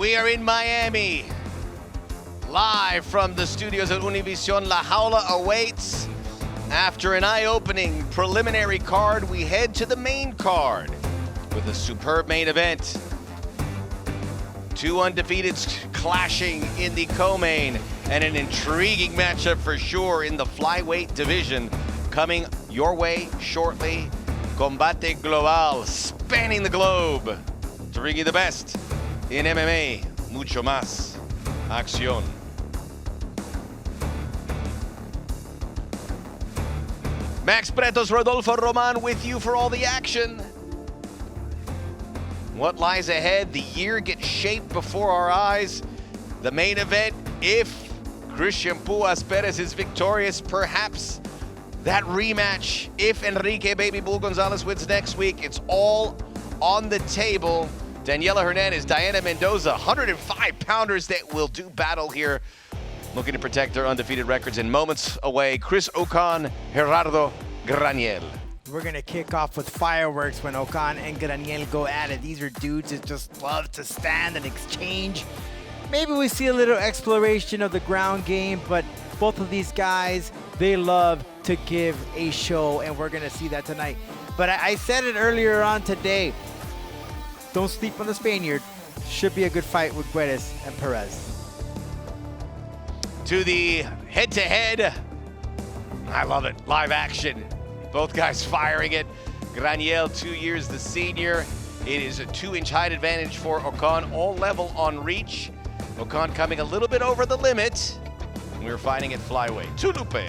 We are in Miami, live from the studios at Univision. La Jaula awaits. After an eye-opening preliminary card, we head to the main card with a superb main event. Two undefeateds clashing in the co-main, and an intriguing matchup for sure in the flyweight division. Coming your way shortly, Combate Global, spanning the globe to bring you the best in MMA, mucho más acción. Max Bretos, Rodolfo Roman with you for all the action. What lies ahead? The year gets shaped before our eyes. The main event, if Cristian Perez is victorious, perhaps that rematch, if Enrique Baby Bull Gonzalez wins next week, it's all on the table. Daniela Hernandez, Diana Mendoza, 105-pounders that will do battle here, looking to protect their undefeated records. In moments away, Chris Ocon, Gerardo, Graniel. We're gonna kick off with fireworks when Ocon and Graniel go at it. These are dudes that just love to stand and exchange. Maybe we see a little exploration of the ground game, but both of these guys, they love to give a show, and we're gonna see that tonight. But I said it earlier on today, don't sleep on the Spaniard. Should be a good fight with Perez and Perez. To the head-to-head, I love it, live action. Both guys firing it. Graniel, 2 years the senior. It is a 2-inch height advantage for Ocon, all level on reach. Ocon coming a little bit over the limit. We're fighting at flyweight. Tulupe.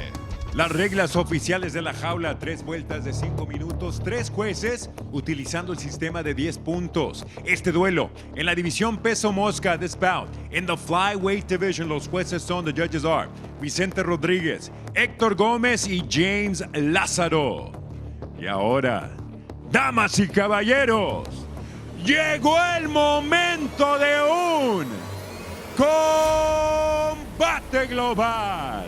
Las reglas oficiales de la jaula, 3 vueltas de 5 minutos, 3 jueces utilizando el sistema de 10 puntos. Este duelo en la división peso mosca, this bout. In the flyweight division, los jueces son, the judges are Vicente Rodríguez, Héctor Gómez y James Lázaro. Y ahora, damas y caballeros, llegó el momento de un combate global.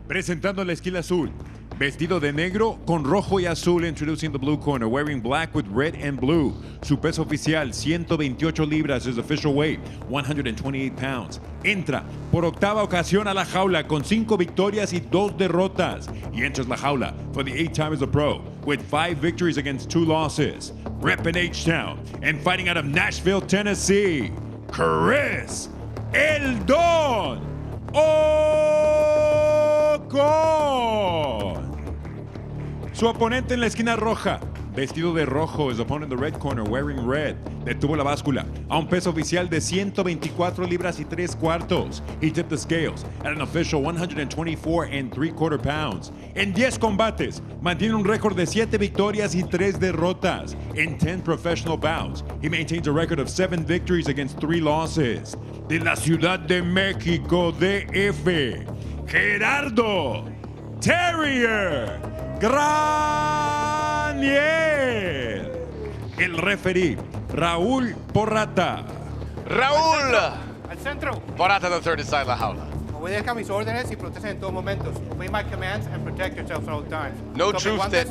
Presentando la esquina azul, vestido de negro con rojo y azul, introducing the blue corner, wearing black with red and blue. Su peso oficial, 128 libras, his official weight, 128 pounds. Entra por octava ocasión a la jaula con 5 victorias y 2 derrotas. He enters la jaula for the 8th time as a pro, with 5 victories against 2 losses. Repping H-Town and fighting out of Nashville, Tennessee, Chris El Don Ocon. Su oponente en la esquina roja, vestido de rojo, his opponent in the red corner, wearing red. Detuvo la báscula a un peso oficial de 124 libras y 3 cuartos. He tipped the scales at an official 124 3/4 pounds. En 10 combates, mantiene un récord de 7 victorias y 3 derrotas. In 10 professional bouts, he maintains a record of 7 victories against 3 losses. De la Ciudad de México, DF, Gerardo Terrier Graniel. El referee, Raúl Porrata. Raúl Al centro. Porrata III inside la jaula. Obedezca mis órdenes y protegen en todos momentos. Obey my commands and protect yourselves at all times. No Tomen truth guantes, that-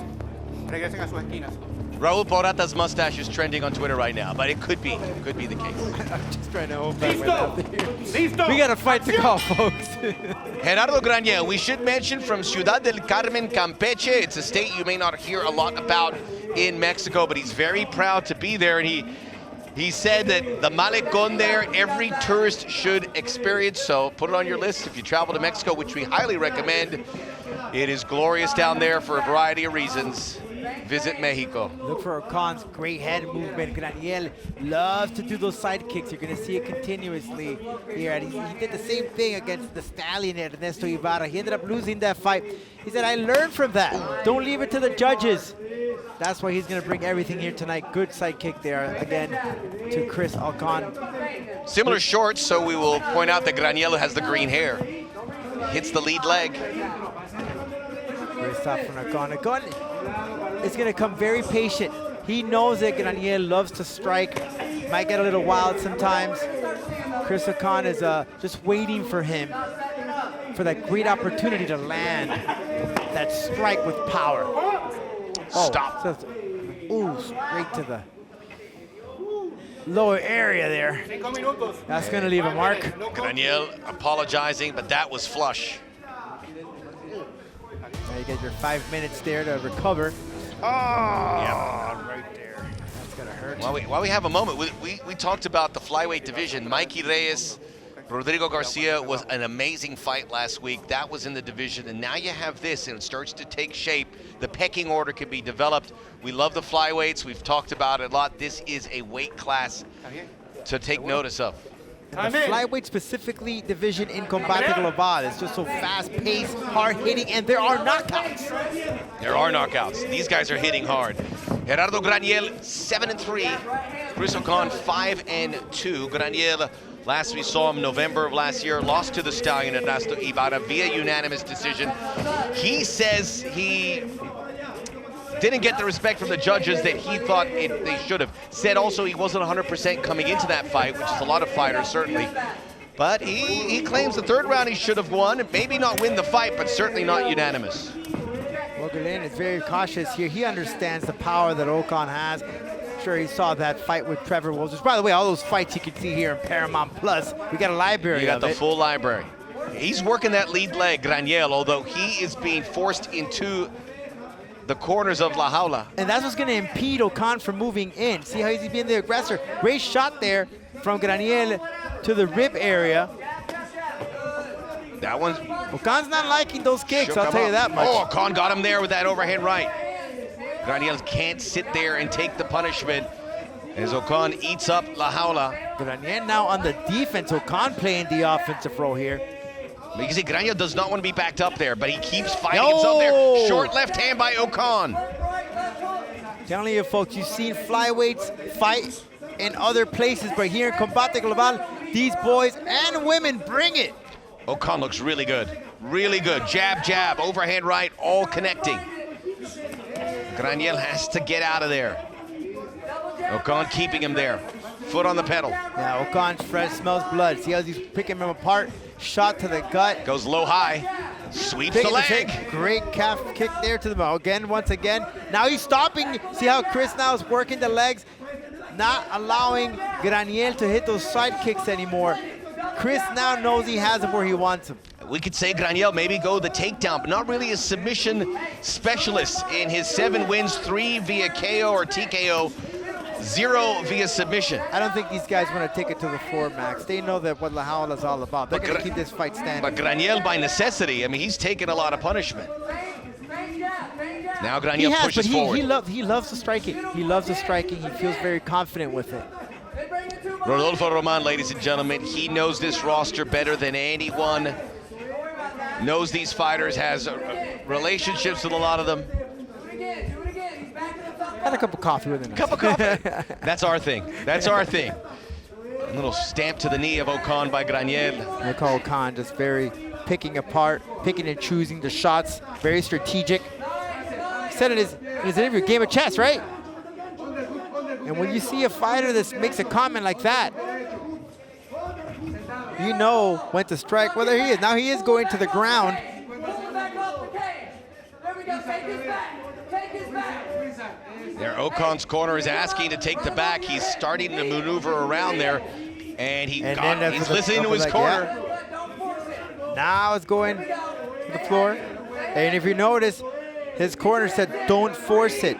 regresen a sus esquinas. Raúl Porrata's mustache is trending on Twitter right now, but it could be the case. I'm just trying to hold back Listo. Listo. We got a fight to call, folks. Gerardo Graniel, we should mention, from Ciudad del Carmen, Campeche. It's a state you may not hear a lot about in Mexico, but he's very proud to be there. And he said that the Malecón there, every tourist should experience. So put it on your list if you travel to Mexico, which we highly recommend. It is glorious down there for a variety of reasons. Visit Mexico. Look for Ocon's great head movement. Graniel loves to do those side kicks. You're going to see it continuously here. And he did the same thing against the stallion Ernesto Ibarra. He ended up losing that fight. He said, I learned from that. Don't leave it to the judges. That's why he's going to bring everything here tonight. Good side kick there, again, to Chris Ocon. Similar shorts, so we will point out that Graniel has the green hair. Hits the lead leg. Great stop from Ocon. Ocon is going to come very patient. He knows that Graniel loves to strike. Might get a little wild sometimes. Chris Ocon is just waiting for him, for that great opportunity to land that strike with power. Stop. Ooh, straight to the... lower area there. 5 minutos. That's going to leave a mark. Graniel apologizing, but that was flush. Now you get your 5 minutes there to recover. Oh, right there. That's going to hurt. While we have a moment, we talked about the flyweight division. Mikey Reyes, Rodrigo Garcia was an amazing fight last week. That was in the division, and now you have this, and it starts to take shape. The pecking order can be developed. We love the flyweights. We've talked about it a lot. This is a weight class to take notice of. And the flyweight specifically division in Combate Global is just so fast-paced, hard-hitting, and there are knockouts. There are knockouts. These guys are hitting hard. Gerardo Graniel, 7-3. Chris Ocon, 5-2. Graniel, last we saw him November of last year, lost to the Stallion Ernesto Ibarra via unanimous decision. He says he didn't get the respect from the judges that he thought they should have. Said also he wasn't 100% coming into that fight, which is a lot of fighters, certainly. But he claims the third round he should have won. Maybe not win the fight, but certainly not unanimous. Well, Glenn is very cautious here. He understands the power that Ocon has. Sure, he saw that fight with Trevor Wolves. Which, by the way, all those fights you can see here in Paramount Plus. We got a library. You got the full library. He's working that lead leg, Graniel, although he is being forced into the corners of La Jaula. And that's what's going to impede Ocon from moving in. See how he's being the aggressor. Great shot there from Graniel to the rib area. That one's... Ocon's not liking those kicks, I'll tell you that much. Oh, Ocon got him there with that overhand right. Graniel can't sit there and take the punishment as Ocon eats up La Jaula. Graniel now on the defense. Ocon playing the offensive role here. You can see Graniel does not want to be backed up there, but he keeps fighting himself there. Short left hand by Ocon. Telling you folks, you've seen flyweights fight in other places, but here in Combate Global, these boys and women bring it. Ocon looks really good. Really good. Jab, jab, overhand right, all connecting. Graniel has to get out of there. Ocon keeping him there. Foot on the pedal. Yeah, Ocon's fresh, smells blood. See how he's picking him apart? Shot to the gut. Goes low high. Sweeps the leg. Great calf kick there to the mouth. Again, once again. Now he's stopping. See how Chris now is working the legs, not allowing Graniel to hit those side kicks anymore. Chris now knows he has him where he wants him. We could say Graniel maybe go the takedown, but not really a submission specialist. In his 7 wins, 3 via KO or TKO, 0 via submission. I don't think these guys want to take it to the floor, Max. They know that what La Jaula is all about. They're going to keep this fight standing. But Graniel, by necessity, I mean, he's taken a lot of punishment. Now Graniel pushes forward. He loves the striking. He loves the striking. He feels very confident with it. Rodolfo Roman, ladies and gentlemen, he knows this roster better than anyone. Knows these fighters, has relationships with a lot of them. Had a cup of coffee with him. Cup of coffee. That's our thing. That's our thing. A little stamp to the knee of Ocon by Graniel. Look how Ocon just very picking and choosing the shots. Very strategic. He said in his interview, game of chess, right? And when you see a fighter that makes a comment like that, you know when to strike, whether he is. Now he is going to the ground. There, Ocon's corner is asking to take the back. He's starting to maneuver around there, and he's listening to his corner. Yeah. Now it's going to the floor. And if you notice, his corner said, don't force it.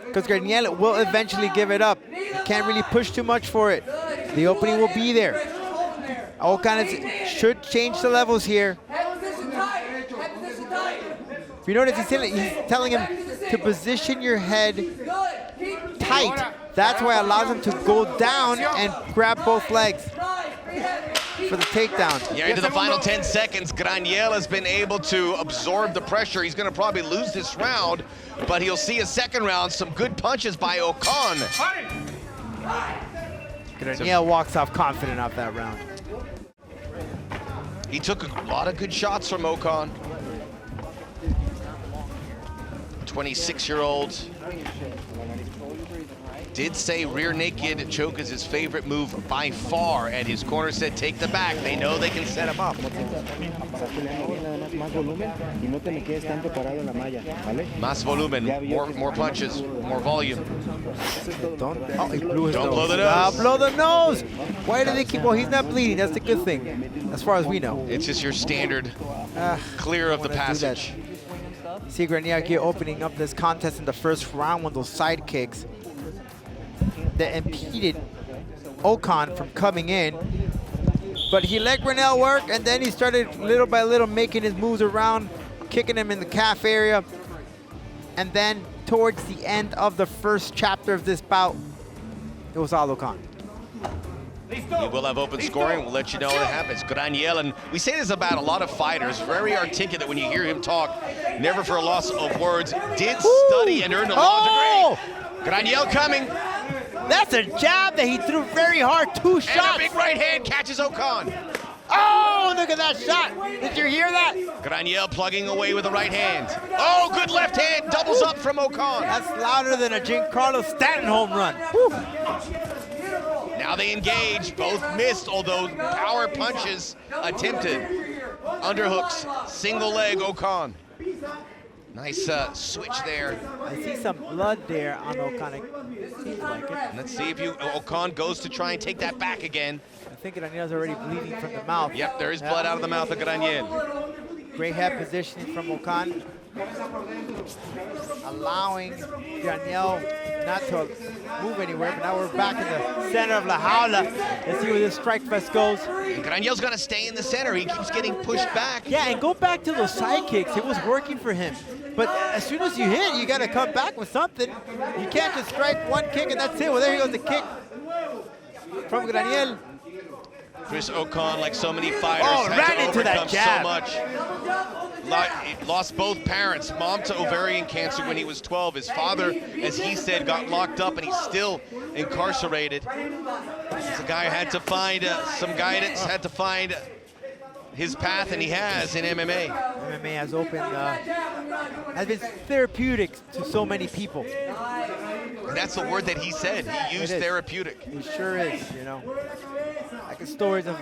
Because Graniel will eventually give it up. He can't really push too much for it. The opening will be there. Ocon should change the levels here. If you notice, he's telling him to position your head tight. That's why it allows him to go down and grab both legs for the takedown. Yeah, into the final 10 seconds, Graniel has been able to absorb the pressure. He's going to probably lose this round, but he'll see a second round. Some good punches by Ocon. Graniel walks off confident off that round. He took a lot of good shots from Ocon. 26-year-old did say rear naked choke is his favorite move by far, and his corner said take the back. They know they can set him up. Más volumen, more punches, more volume. Don't blow the nose. Blow the nose. Why do they keep? Well, he's not bleeding. That's the good thing, as far as we know. It's just your standard clear of the passage. See Graniel here opening up this contest in the first round with those side kicks that impeded Ocon from coming in. But he let Graniel work, and then he started little by little making his moves around, kicking him in the calf area. And then towards the end of the first chapter of this bout, it was all Ocon. We will have open scoring. We'll let you know what happens. Graniel, and we say this about a lot of fighters, very articulate when you hear him talk, never for a loss of words, did study and earn a law degree. Graniel coming. That's a jab that he threw very hard, 2 shots. And a big right hand catches Ocon. Oh, look at that shot. Did you hear that? Graniel plugging away with the right hand. Oh, good left hand, doubles up from Ocon. That's louder than a Giancarlo Stanton home run. Woo. Now they engage, both missed, although power punches attempted. Underhooks, single leg Ocon. Nice switch there. I see some blood there on Ocon. It seems like it. Let's see if Ocon goes to try and take that back again. I think Graniel's already bleeding from the mouth. Yep, there is blood out of the mouth of Graniel. Great head positioning from Ocon. Allowing Graniel not to move anywhere, but now we're back in the center of La Jaula. Let's see where this strike fest goes. And Graniel's got to stay in the center. He keeps getting pushed back. Yeah, and go back to those side kicks. It was working for him. But as soon as you hit, you got to come back with something. You can't just strike one kick and that's it. Well, there goes the kick from Graniel. Chris Ocon, like so many fighters, ran into that jab. So much. Lost both parents. Mom to ovarian cancer when he was 12. His father, as he said, got locked up and he's still incarcerated. He's a guy who had to find some guidance, had to find his path, and he has in MMA. MMA has opened, has been therapeutic to so many people. And that's the word that he said. He used therapeutic. It sure is, you know. Like the stories of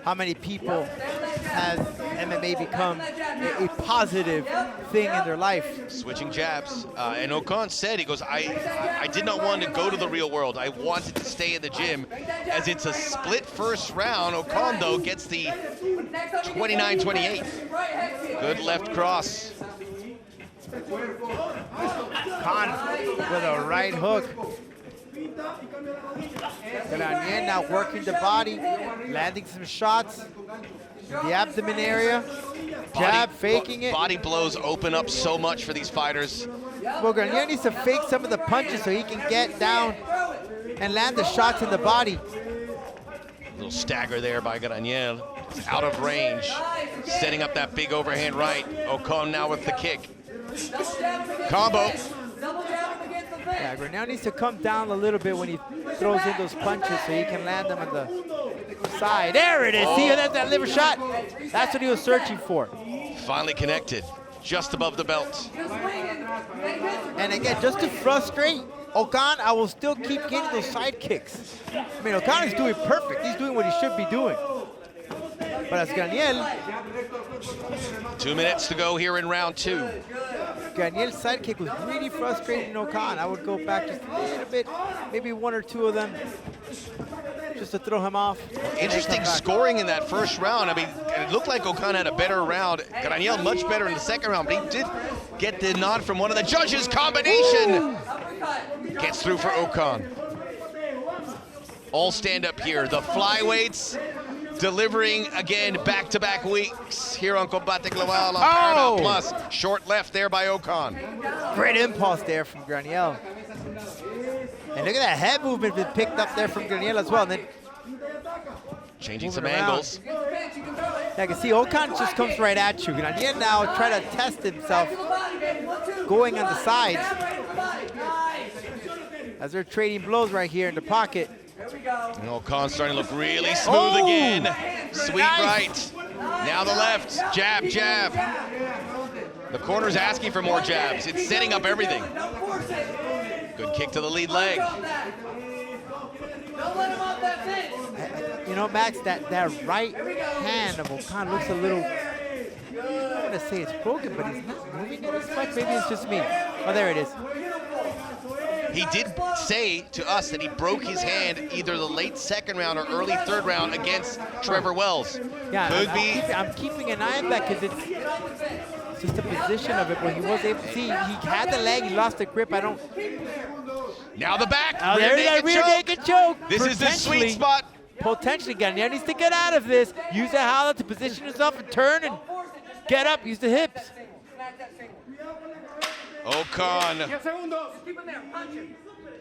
how many people has MMA become a positive thing in their life. Switching jabs. And Ocon said, he goes, I did not want to go to the real world. I wanted to stay in the gym. As it's a split first round, Ocon, though, gets the 29-28. Good left cross. Ocon with a right hook. Graniel now working the body, landing some shots in the abdomen area. Jab, faking it. Body blows open up so much for these fighters. Well, Graniel needs to fake some of the punches so he can get down and land the shots in the body. Little stagger there by Graniel. Out of range, setting up that big overhand right. Ocon now with the kick. Combo. Yeah, Graniel needs to come down a little bit when he throws in those punches so he can land them on the side. There it is. See that liver shot? That's what he was searching for. Finally connected, just above the belt. And again, just to frustrate Ocon, I will still keep getting those side kicks. I mean, Ocon is doing perfect. He's doing what he should be doing. But as Graniel, 2 minutes to go here in round 2. Graniel's sidekick was really frustrating Ocon. I would go back just a little bit, maybe 1 or 2 of them, just to throw him off. Interesting scoring in that first round. I mean, it looked like Ocon had a better round. Graniel much better in the second round, but he did get the nod from one of the judges. Combination gets through for Ocon. All stand up here. The flyweights delivering again back-to-back weeks here on Combate Global on Paramount Plus. Short left there by Ocon. Great impulse there from Graniel. And look at that head movement been picked up there from Graniel as well. And then changing some angles. I can see Ocon just comes right at you. Graniel now try to test himself going on the sides. As they're trading blows right here in the pocket. And Ocon starting to look really smooth again. Sweet right. Now the left. Jab, jab. The corner's asking for more jabs. It's setting up everything. Good kick to the lead leg. You know, Max, that right hand of Ocon looks a little, I don't want to say it's broken, but he's not moving it as much. Maybe it's just me. Oh, there it is. He did say to us that he broke his hand either the late second round or early third round against Trevor Wells. Yeah, Could be. I'm keeping an eye on that because it's just the position of it, but he was able to see. He had the leg, he lost the grip. I don't. Now the back. Oh, there it is, rear naked choke. This is the sweet spot. Potentially, Graniel needs to get out of this. Use the howler to position himself and turn and get up. Use the hips. Ocon,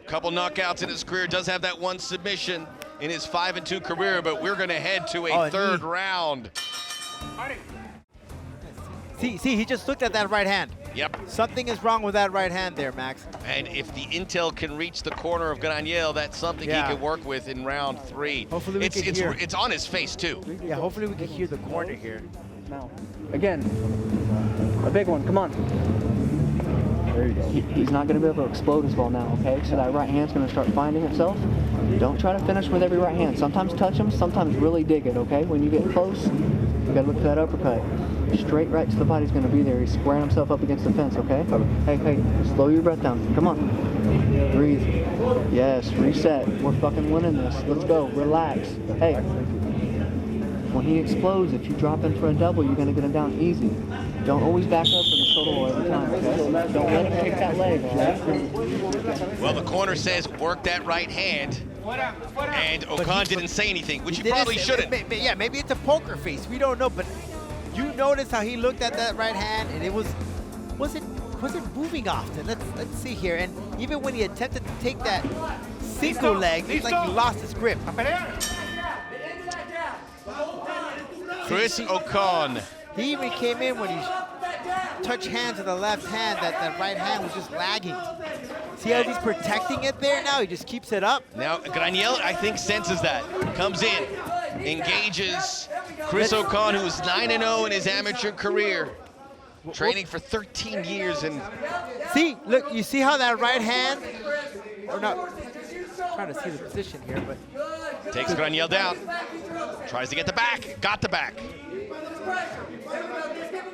couple knockouts in his career, does have that one submission in his 5-2 career, but we're going to head to a third round. See, he just looked at that right hand. Yep. Something is wrong with that right hand there, Max. And if the intel can reach the corner of Graniel, that's something he can work with in round 3. Hopefully we can hear. It's on his face, too. Yeah, hopefully we can hear the corner here. Now, again, a big one, come on. There you go. He's not going to be able to explode as well now, okay? So that right hand's going to start finding itself. Don't try to finish with every right hand. Sometimes touch them, sometimes really dig it, okay? When you get close, you got to look for that uppercut. Straight right to the body's going to be there. He's squaring himself up against the fence, okay? Hey, slow your breath down. Come on. Breathe. Yes, reset. We're fucking winning this. Let's go. Relax. Hey. When he explodes, if you drop in for a double, you're going to get him down easy. Don't always back up for the solo every time, okay? Don't let him kick that leg, okay? Well, the corner says work that right hand, and Ocon didn't say anything, which he probably shouldn't. Yeah, maybe it's a poker face. We don't know, but you notice how he looked at that right hand, and it wasn't moving often. Let's see here. And even when he attempted to take that single leg, it's like he lost his grip. Chris Ocon. He even came in when he touched hands with the left hand, that right hand was just lagging. See how he's protecting it there now? He just keeps it up. Now, Graniel, I think, senses that. Comes in, engages Chris Ocon, who's 9-0 in his amateur career. Training for 13 years. And see, look, you see how that right hand, or not, trying to see the position here, but. Takes Graniel down. Tries to get the back. Got the back.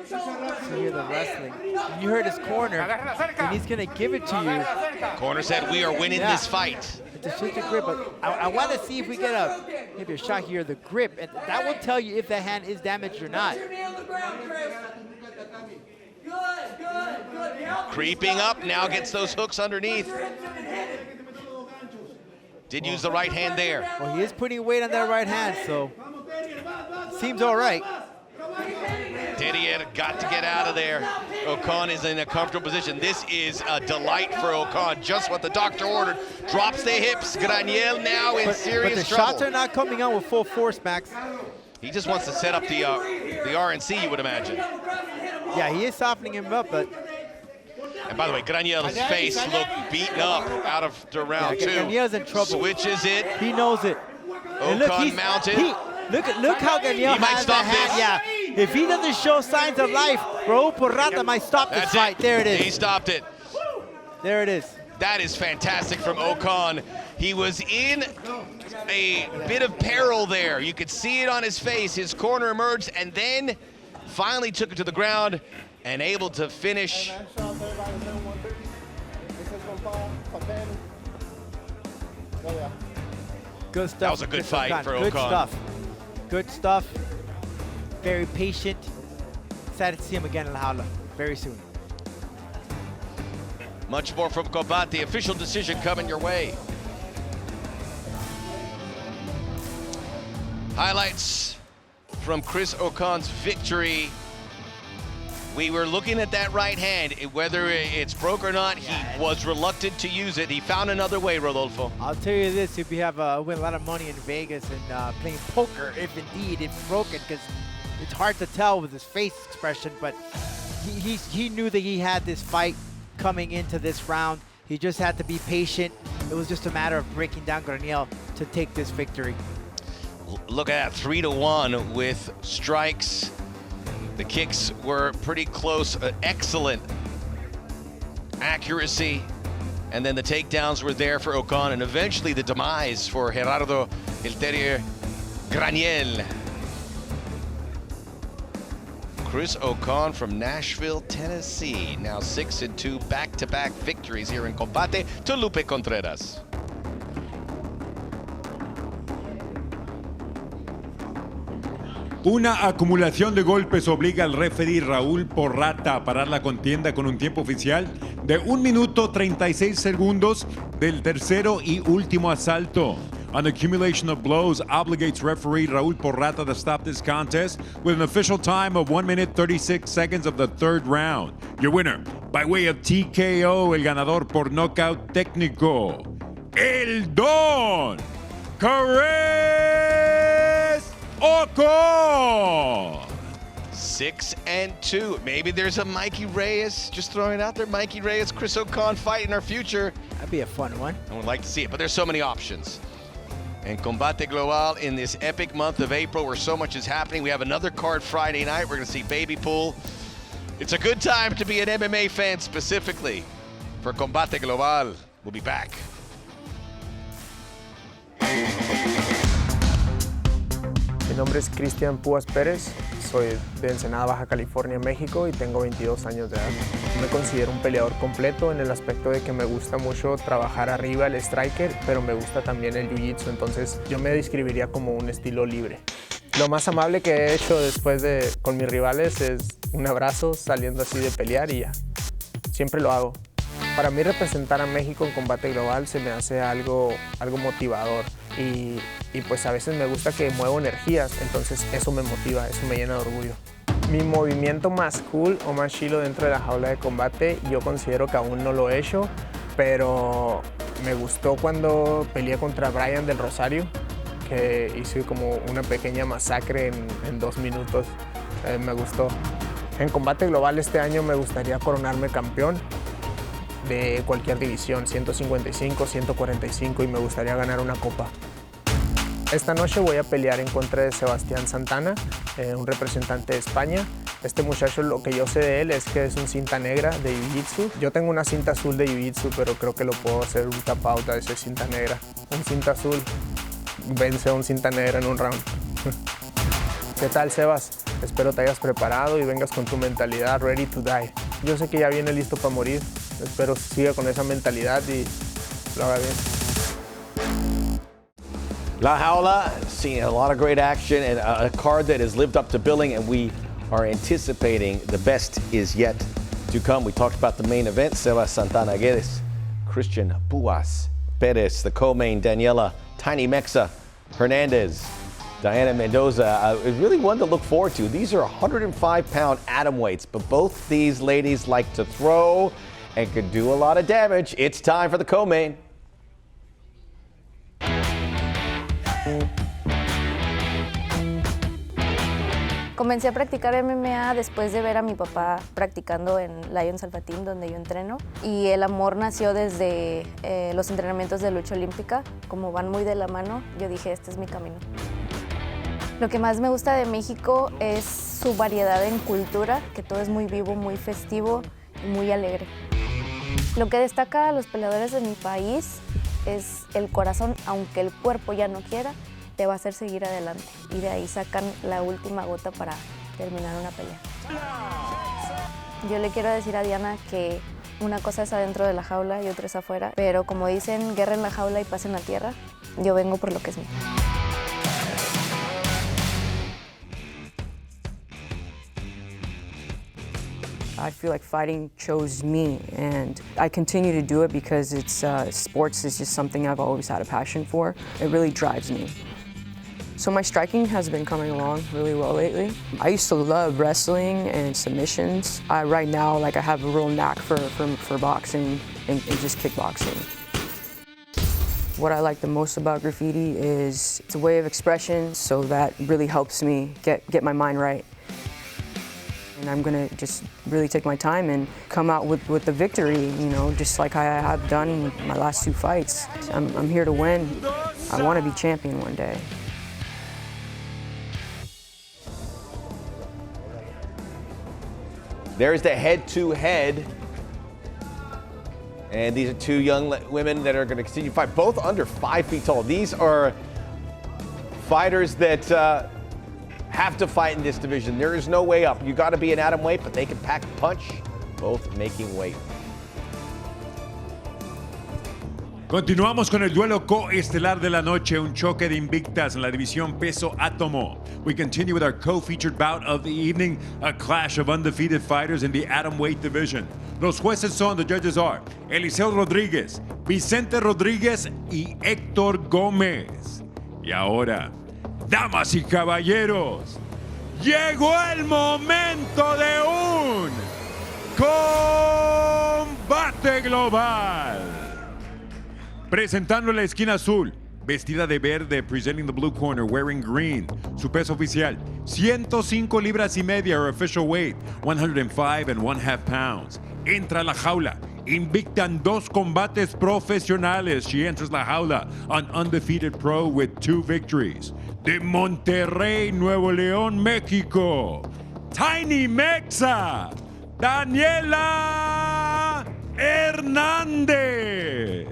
So hear the wrestling. You heard his corner, and he's going to give it to you. Corner said, we are winning this fight. It's a shift of grip, but I want to see if we get maybe a shot here, the grip, and that will tell you if the hand is damaged or not. Creeping up, now gets those hooks underneath. Did use the right hand there. Well, he is putting weight on that right hand, so seems all right. Didier got to get out of there. Ocon is in a comfortable position. This is a delight for Ocon. Just what the doctor ordered. Drops the hips. Graniel now in serious but the trouble. shots are not coming out with full force, Max. He just wants to set up the RNC, you would imagine. Yeah, he is softening him up, but. And by the way, Graniel's face looked beaten up out of the round 2. Graniel's in trouble. Switches it. He knows it. Ocon mounted. Look how Graniel has the hand. Yeah, if he doesn't show signs of life, Raul Porrata might stop this fight. There it is. He stopped it. There it is. That is fantastic from Ocon. He was in a bit of peril there. You could see it on his face. His corner emerged and then finally took it to the ground and able to finish. Good stuff. That was a good fight for Ocon. Good stuff. Good stuff. Very patient. Excited to see him again in La Jaula very soon. Much more from Combate. The official decision coming your way. Highlights from Chris Ocon's victory. We were looking at that right hand. Whether it's broke or not, he was reluctant to use it. He found another way, Rodolfo. I'll tell you this, if you have win a lot of money in Vegas and playing poker, if indeed it's broken, because it's hard to tell with his face expression, but he knew that he had this fight coming into this round. He just had to be patient. It was just a matter of breaking down Graniel to take this victory. Look at that, 3-1 with strikes The kicks were pretty close, excellent accuracy. And then the takedowns were there for Ocon, and eventually the demise for Gerardo El Terrier Graniel. Chris Ocon from Nashville, Tennessee. Now 6-2 back-to-back victories here in Combate to Lupe Contreras. Una acumulación de golpes obliga al referee Raúl Porrata a parar la contienda con un tiempo oficial de 1 minuto 36 segundos del tercero y último asalto. An accumulation of blows obligates referee Raúl Porrata to stop this contest with an official time of 1 minute 36 seconds of the third round. Your winner, by way of TKO, el ganador por knockout técnico, el Don Perez Ocon. 6-2. Maybe there's a Mikey Reyes, just throwing it out there. Mikey Reyes, Chris Ocon fight in our future. That'd be a fun one. I would like to see it, but there's so many options. And Combate Global in this epic month of April where so much is happening. We have another card Friday night. We're going to see Baby Pool. It's a good time to be an MMA fan specifically for Combate Global. We'll be back. Mi nombre es Cristian Perez, soy de Ensenada, Baja California, México y tengo 22 años de edad. Me considero un peleador completo en el aspecto de que me gusta mucho trabajar arriba el striker, pero me gusta también el jiu-jitsu, entonces yo me describiría como un estilo libre. Lo más amable que he hecho después con mis rivales es un abrazo saliendo así de pelear y ya. Siempre lo hago. Para mí representar a México en Combate Global se me hace algo motivador y pues a veces me gusta que muevo energías, entonces eso me motiva, eso me llena de orgullo. Mi movimiento más cool o más chilo dentro de la jaula de combate yo considero que aún no lo he hecho, pero me gustó cuando peleé contra Brian del Rosario, que hice como una pequeña masacre en 2 minutos, me gustó. En Combate Global este año me gustaría coronarme campeón de cualquier división, 155, 145 y me gustaría ganar una copa. Esta noche voy a pelear en contra de Sebastián Santana, un representante de España. Este muchacho, lo que yo sé de él es que es un cinta negra de Jiu-Jitsu. Yo tengo una cinta azul de Jiu-Jitsu, pero creo que lo puedo hacer un tap-out a ese cinta negra. Un cinta azul vence a un cinta negra en un round. ¿Qué tal, Sebas? Espero te hayas preparado y vengas con tu mentalidad ready to die. Yo sé que ya viene listo para morir. Espero siga con esa mentalidad y lo haga bien. La Jaula, seeing a lot of great action and a card that has lived up to billing, and we are anticipating the best is yet to come. We talked about the main event, Sebas Santana Guedes, Cristian Perez, the co-main, Daniela, Tiny Mexa, Hernandez, Diana Mendoza. It's really one to look forward to. These are 105-pound atom weights, but both these ladies like to throw and could do a lot of damage. It's time for the co-main. Comencé a practicar MMA después de ver a mi papá practicando en Lions Alpha Team, donde yo entreno. Y el amor nació desde los entrenamientos de lucha olímpica. Como van muy de la mano, yo dije, este es mi camino. Lo que más me gusta de México es su variedad en cultura, que todo es muy vivo, muy festivo y muy alegre. Lo que destaca a los peleadores de mi país es el corazón, aunque el cuerpo ya no quiera, te va a hacer seguir adelante. Y de ahí sacan la última gota para terminar una pelea. Yo le quiero decir a Diana que una cosa es adentro de la jaula y otra es afuera, pero como dicen, guerra en la jaula y paz en la tierra, yo vengo por lo que es mío. I feel like fighting chose me, and I continue to do it because it's sports is just something I've always had a passion for. It really drives me. So my striking has been coming along really well lately. I used to love wrestling and submissions. Right now, I have a real knack for boxing and just kickboxing. What I like the most about graffiti is it's a way of expression, so that really helps me get my mind right. And I'm gonna just really take my time and come out with the victory, just like I have done in my last 2 fights. I'm here to win. I want to be champion one day. There's the head-to-head. And these are two young women that are going to continue to fight, both under 5 feet tall. These are fighters that have to fight in this division. There is no way up. You got to be an atom weight, but they can pack a punch, both making weight. Continuamos con el duelo coestelar de la noche, un choque de invictas en la división peso átomo. We continue with our co-featured bout of the evening, a clash of undefeated fighters in the atom weight division. Los jueces son, the judges are, Eliseo Rodríguez, Vicente Rodríguez y Héctor Gómez. Y ahora, damas y caballeros, llegó el momento de un combate global. Presentando la esquina azul, vestida de verde, presenting the blue corner, wearing green. Su peso oficial, 105 libras y media, her official weight, 105.5 pounds. Entra a la jaula, invicta en 2 combates profesionales. She enters la jaula, an undefeated pro with 2 victories. De Monterrey, Nuevo León, México, Tiny Mexa, Daniela Hernandez.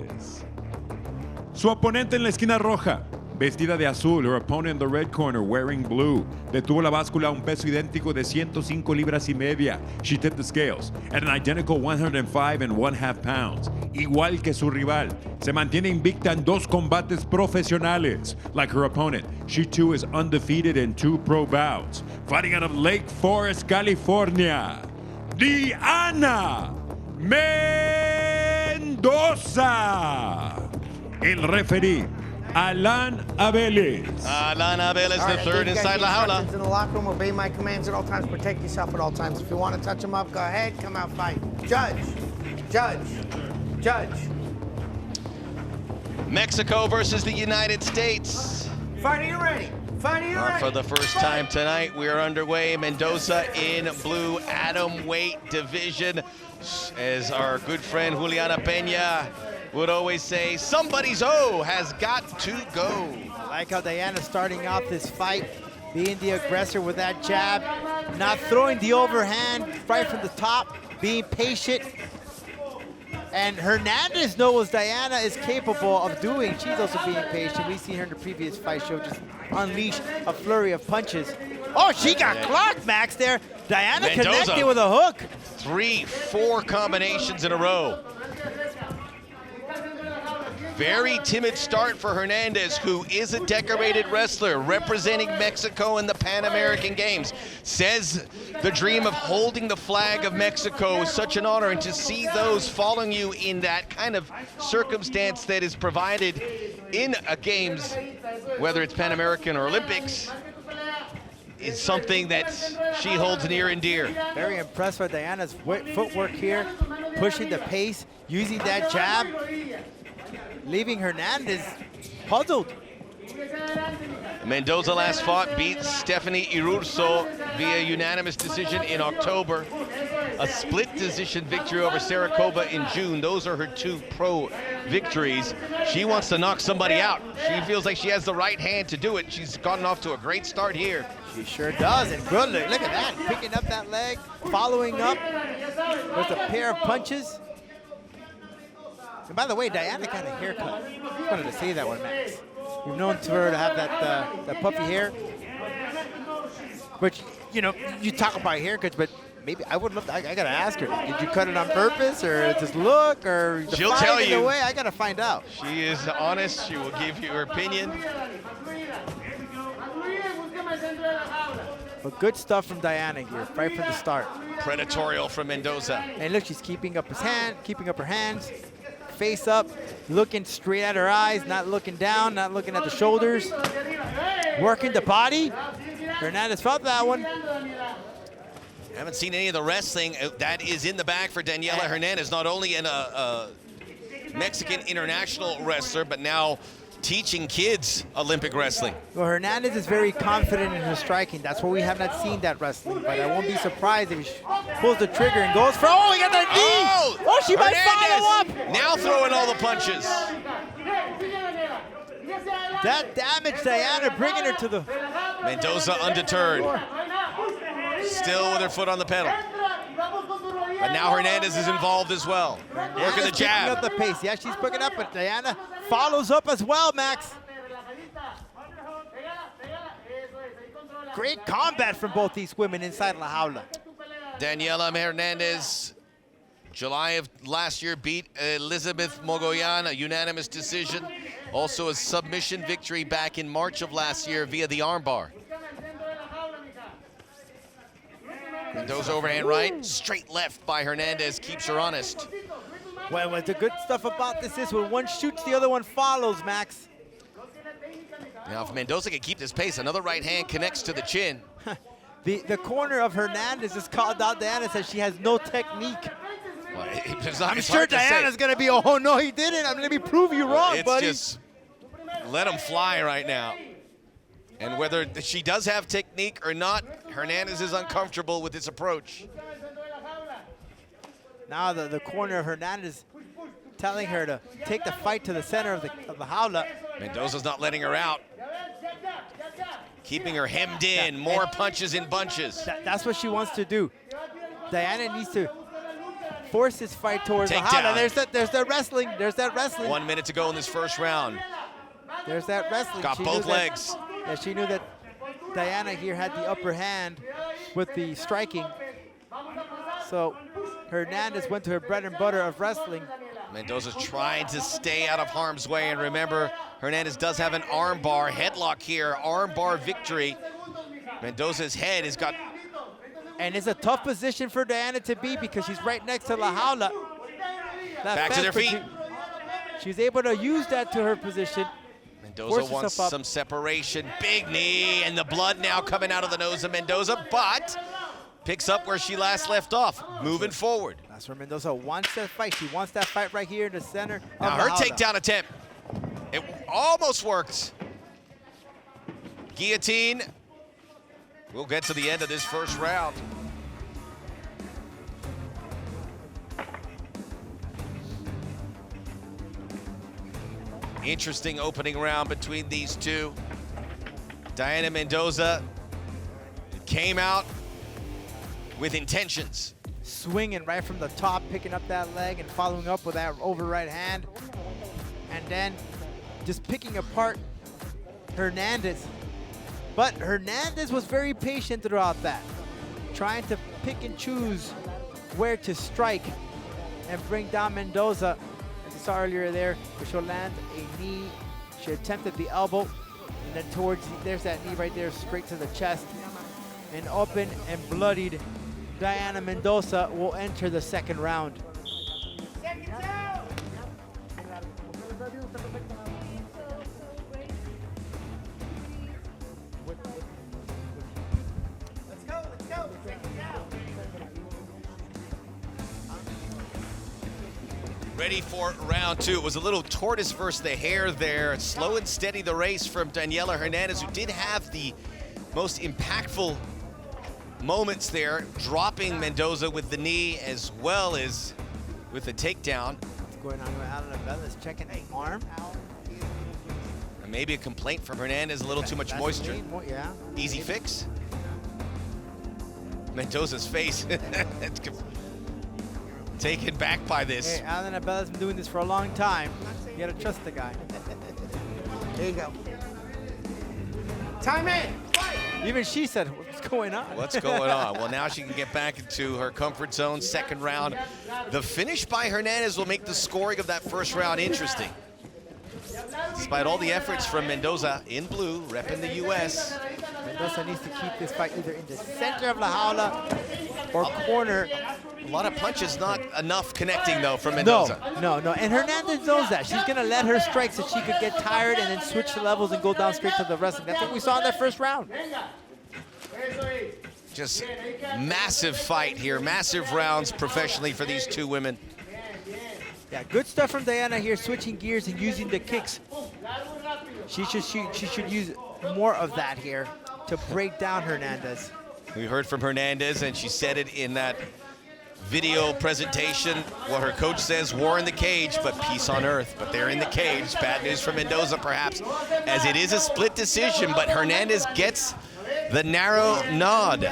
Su oponente en la esquina roja, vestida de azul, her opponent in the red corner, wearing blue. Detuvo la báscula a un peso idéntico de 105 libras y media. She tipped the scales at an identical 105.5 pounds. Igual que su rival, se mantiene invicta en 2 combates profesionales. Like her opponent, she too is undefeated in 2 pro bouts. Fighting out of Lake Forest, California, Diana Mendoza. El referee, Alan Abeles. Alan Abeles, the third inside la jaula. In the locker room, obey my commands at all times, protect yourself at all times. If you want to touch him up, go ahead, come out, fight. Judge. Mexico versus the United States. Fighter, you ready? Fighter, you ready? For the first time tonight, we are underway. Mendoza in blue atom weight division. As our good friend Juliana Peña would always say, somebody's O has got to go. I like how Diana's starting off this fight, being the aggressor with that jab, not throwing the overhand right from the top, being patient. And Hernandez knows Diana is capable of doing. She's also being patient. We've seen her in the previous fight show just unleash a flurry of punches. Oh, she got clocked, Max, there. Diana Mendoza, connected with a hook. 3-4 combinations in a row. Very timid start for Hernandez, who is a decorated wrestler representing Mexico in the Pan American Games. Says the dream of holding the flag of Mexico is such an honor, and to see those following you in that kind of circumstance that is provided in a Games, whether it's Pan American or Olympics, is something that she holds near and dear. Very impressed with Diana's footwork here, pushing the pace, using that jab, leaving Hernandez puzzled. Mendoza last fought, beat Stephanie Irurso via unanimous decision in October. A split decision victory over Saracova in June. Those are her 2 pro victories. She wants to knock somebody out. She feels like she has the right hand to do it. She's gotten off to a great start here. She sure does, and good look at that, picking up that leg, following up with a pair of punches. And by the way, Diana got a haircut. Just wanted to say that one, Max. We've known her to have that puffy hair. But, you know, you talk about haircuts, but maybe I would love to, I gotta ask her, did you cut it on purpose, or just look, or she'll tell you. Way? I gotta find out. She is honest. She will give you her opinion. But good stuff from Diana here, right from the start. Predatorial from Mendoza. And look, she's keeping up her hands, face up, looking straight at her eyes, not looking down, not looking at the shoulders. Working the body. Hernandez felt that one. Haven't seen any of the wrestling that is in the bag for Daniela Hernandez, not only a Mexican international wrestler, but now teaching kids Olympic wrestling. Well, Hernandez is very confident in her striking. That's why we have not seen that wrestling, but I won't be surprised if she pulls the trigger and goes for, oh, he got that knee! Oh, she might follow up! Now throwing all the punches. That damaged Diana, bringing her to the... Mendoza undeterred. Still with her foot on the pedal. But now Hernandez is involved as well. Working the Picking jab. up the pace. Yeah, she's picking up, but Diana follows up as well, Max. Great combat from both these women inside La Jaula. Daniela Hernandez, July of last year, beat Elizabeth Mogoyan, a unanimous decision. Also a submission victory back in March of last year via the armbar. Mendoza overhand right, straight left by Hernandez, keeps her honest. Well, the good stuff about this is when one shoots, the other one follows, Max. Now if Mendoza can keep this pace, another right hand connects to the chin. The corner of Hernandez is called out. Diana says she has no technique. Well, I'm sure Diana's going to be, oh, no, he didn't. I'm going to prove you wrong, it's buddy. Just let him fly right now. And whether she does have technique or not, Hernandez is uncomfortable with this approach. Now the corner of Hernandez telling her to take the fight to the center of the jaula. Mendoza's not letting her out. Keeping her hemmed in, more punches in bunches. That's what she wants to do. Diana needs to force this fight towards the jaula. There's that wrestling. There's that wrestling. 1 minute to go in this first round. There's that wrestling. Got both legs. Yeah, she knew that Diana here had the upper hand with the striking. So Hernandez went to her bread and butter of wrestling. Mendoza's trying to stay out of harm's way, and remember, Hernandez does have an armbar headlock here, armbar victory. Mendoza's head has got... And it's a tough position for Diana to be because she's right next to La Jaula. Back to their feet. She's able to use that to her position. Mendoza wants some separation. Big knee, and the blood now coming out of the nose of Mendoza, but picks up where she last left off, moving forward. That's where Mendoza wants that fight. She wants that fight right here in the center. Now her takedown attempt, it almost worked. Guillotine. We'll get to the end of this first round. Interesting opening round between these two. Diana Mendoza came out with intentions. Swinging right from the top, picking up that leg and following up with that over right hand. And then just picking apart Hernandez. But Hernandez was very patient throughout that, trying to pick and choose where to strike and bring down Mendoza. As you saw earlier there, she'll land a knee. She attempted the elbow, and then towards, there's that knee right there, straight to the chest. And open and bloodied Diana Mendoza will enter the second round. Ready for round two. It was a little tortoise versus the hare there. Slow and steady the race from Daniela Hernandez, who did have the most impactful moments there, dropping Mendoza with the knee as well as with the takedown. What's going on with Alan Abel? Checking the arm. And maybe a complaint from Hernandez, a little too much moisture. Yeah. Easy fix. Mendoza's face taken back by this. Hey, Alan Abel has been doing this for a long time. You gotta trust the guy. There you go. Time in. Even she said, what's going on? What's going on? Well, now she can get back into her comfort zone. Second round. The finish by Hernandez will make the scoring of that first round interesting. Despite all the efforts from Mendoza in blue, repping the U.S. Mendoza needs to keep this fight either in the center of La Jaula or corner. A lot of punches, not enough connecting, though, from Mendoza. No. And Hernandez knows that. She's going to let her strike so she could get tired and then switch the levels and go down straight to the wrestling. That's what we saw in that first round. Just massive fight here, massive rounds professionally for these two women. Yeah, good stuff from Diana here, switching gears and using the kicks. She should use more of that here to break down Hernandez. We heard from Hernandez, and she said it in that video presentation, what her coach says, war in the cage, but peace on earth. But they're in the cage. Bad news for Mendoza, perhaps, as it is a split decision, but Hernandez gets the narrow nod.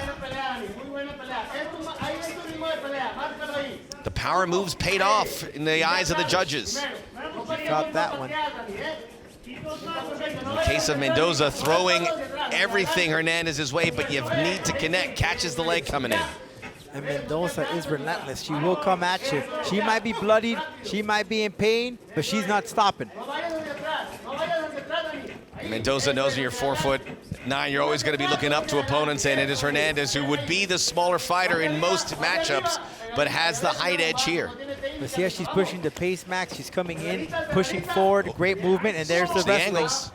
power moves paid off in the eyes of the judges. Got that one. In the case of Mendoza, throwing everything Hernandez's way, but you need to connect, catches the leg coming in. And Mendoza is relentless. She will come at you. She might be bloodied, she might be in pain, but she's not stopping. Mendoza knows when you're 4'9", you're always going to be looking up to opponents, and it is Hernandez who would be the smaller fighter in most matchups, but has the height edge here. But see how she's pushing the pace, Max. She's coming in, pushing forward, great movement, and there's the wrestling. Angles.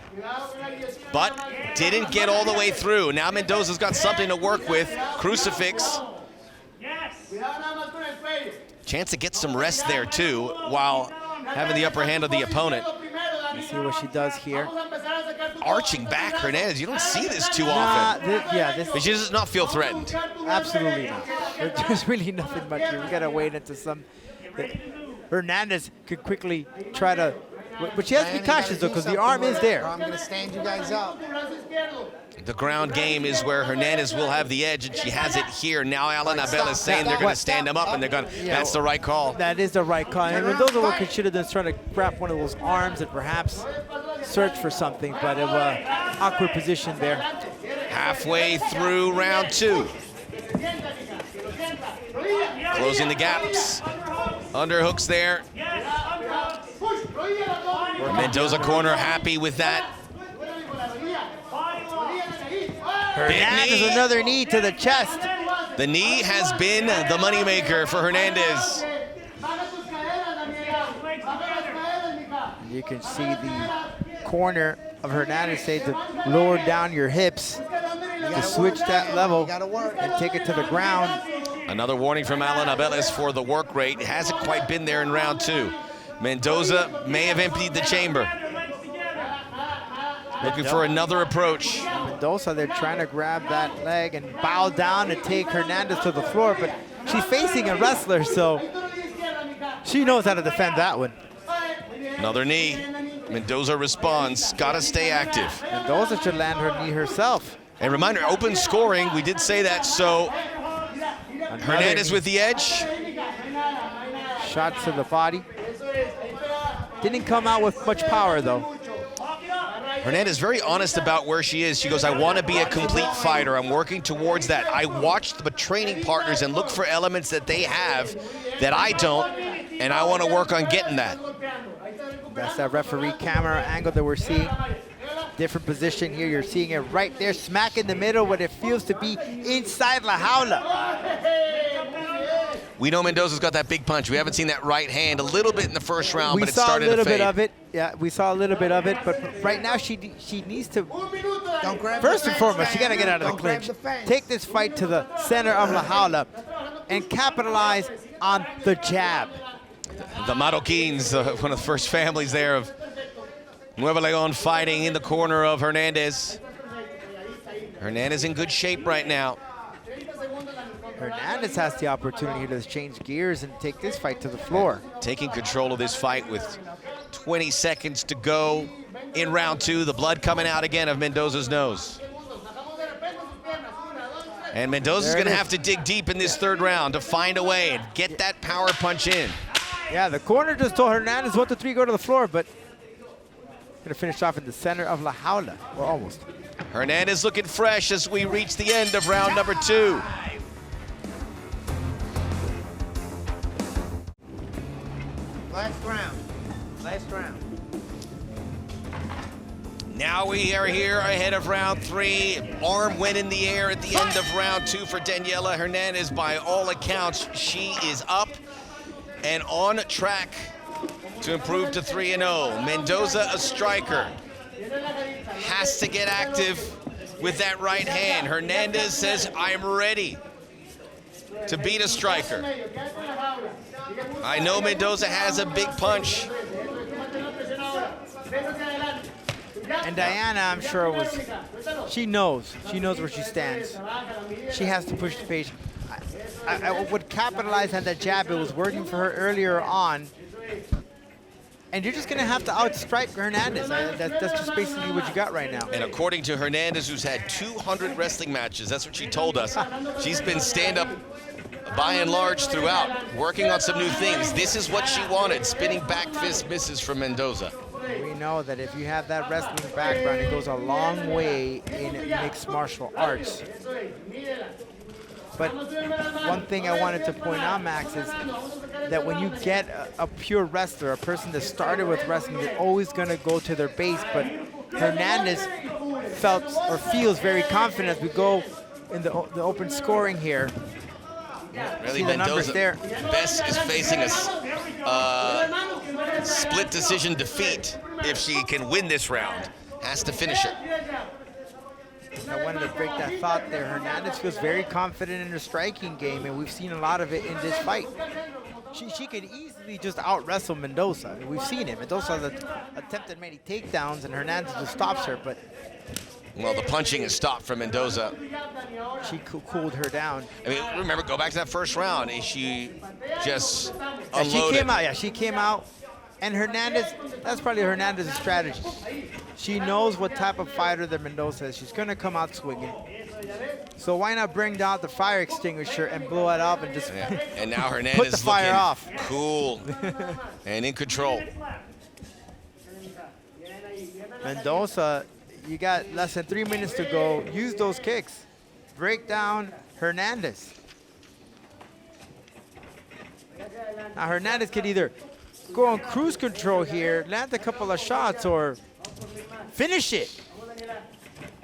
But didn't get all the way through. Now Mendoza's got something to work with. Crucifix. Chance to get some rest there too, while having the upper hand of the opponent. Let's see what she does here. Arching back Hernandez, you don't see this too often. But she does not feel threatened. Absolutely not. There's really nothing much here. We gotta wait until Hernandez could quickly try to, but she has to be cautious though, because the arm is there. I'm gonna stand you guys up. The ground game is where Hernandez will have the edge, and she has it here. Now Alan Abel is saying they're going to stand him up, and they're going to, that's the right call. That is the right call. And Mendoza what she should have done is trying to grab one of those arms and perhaps search for something, but it was awkward position there. Halfway through round 2. Closing the gaps. Underhooks there. Mendoza corner happy with that. Hernandez, another knee to the chest. The knee has been the moneymaker for Hernandez. You can see the corner of Hernandez say to lower down your hips, to switch that level and take it to the ground. Another warning from Alan Abeles for the work rate. It hasn't quite been there in round 2. Mendoza may have emptied the chamber. Looking for another approach. Mendoza, they're trying to grab that leg and bow down and take Hernandez to the floor, but she's facing a wrestler, so she knows how to defend that one. Another knee. Mendoza responds. Gotta stay active. Mendoza should land her knee herself. And reminder, open scoring, we did say that, so Hernandez with the edge. Shots to the body. Didn't come out with much power, though. Hernandez very honest about where she is. She goes, I want to be a complete fighter. I'm working towards that. I watch the training partners and look for elements that they have that I don't, and I want to work on getting that. That's that referee camera angle that we're seeing. Different position here. You're seeing it right there, smack in the middle, what it feels to be inside La Jaula. We know Mendoza's got that big punch. We haven't seen that right hand a little bit in the first round, but it saw started a little to fade. bit of it. Yeah, we saw a little bit of it, but right now she needs to, first and foremost, she got to get out of the clinch. Take this fight to the center of La Jaula and capitalize on the jab. The Marroquins, one of the first families there of Nuevo León, fighting in the corner of Hernandez. Hernandez in good shape right now. Hernandez has the opportunity to change gears and take this fight to the floor. Taking control of this fight with 20 seconds to go in round 2. The blood coming out again of Mendoza's nose. And Mendoza's going to have to dig deep in this third round to find a way and get that power punch in. Yeah, the corner just told Hernandez 1 to 3 go to the floor, but going to finish off in the center of La Jaula, or almost. Hernandez looking fresh as we reach the end of round number 2. Last round. Last round. Now we are here ahead of round 3. Arm went in the air at the end of round 2 for Daniela Hernandez. By all accounts, she is up and on track to improve to 3-0. Mendoza, a striker, has to get active with that right hand. Hernandez says, I'm ready to beat a striker. I know Mendoza has a big punch. And Diana, I'm sure, she knows where she stands. She has to push the pace. I would capitalize on that jab. It was working for her earlier on. And you're just going to have to outstrike Hernandez. That's just basically what you got right now. And according to Hernandez, who's had 200 wrestling matches, that's what she told us. She's been stand-up by and large throughout, working on some new things. This is what she wanted. Spinning back fist misses from Mendoza. We know that if you have that wrestling background, it goes a long way in mixed martial arts. But one thing I wanted to point out, Max, is that when you get a pure wrestler, a person that started with wrestling, they're always going to go to their base. But Hernandez felt or feels very confident as we go in the open scoring here. Really, See the numbers Mendoza, there. Bess is facing a split decision defeat if she can win this round. Has to finish it. I wanted to break that thought there. Hernandez feels very confident in her striking game, and we've seen a lot of it in this fight. She could easily just out-wrestle Mendoza. I mean, we've seen it. Mendoza has attempted many takedowns, and Hernandez just stops her, but... Well, the punching is stopped from Mendoza. She cooled her down. I mean, remember, go back to that first round. She just unloaded. She came out. And Hernandez, that's probably Hernandez's strategy. She knows what type of fighter that Mendoza is. She's going to come out swinging. So why not bring down the fire extinguisher and blow it up and just And now Hernandez put the fire off. Cool and in control. Mendoza, you got less than 3 minutes to go. Use those kicks. Break down Hernandez. Now Hernandez could either go on cruise control here, land a couple of shots, or finish it.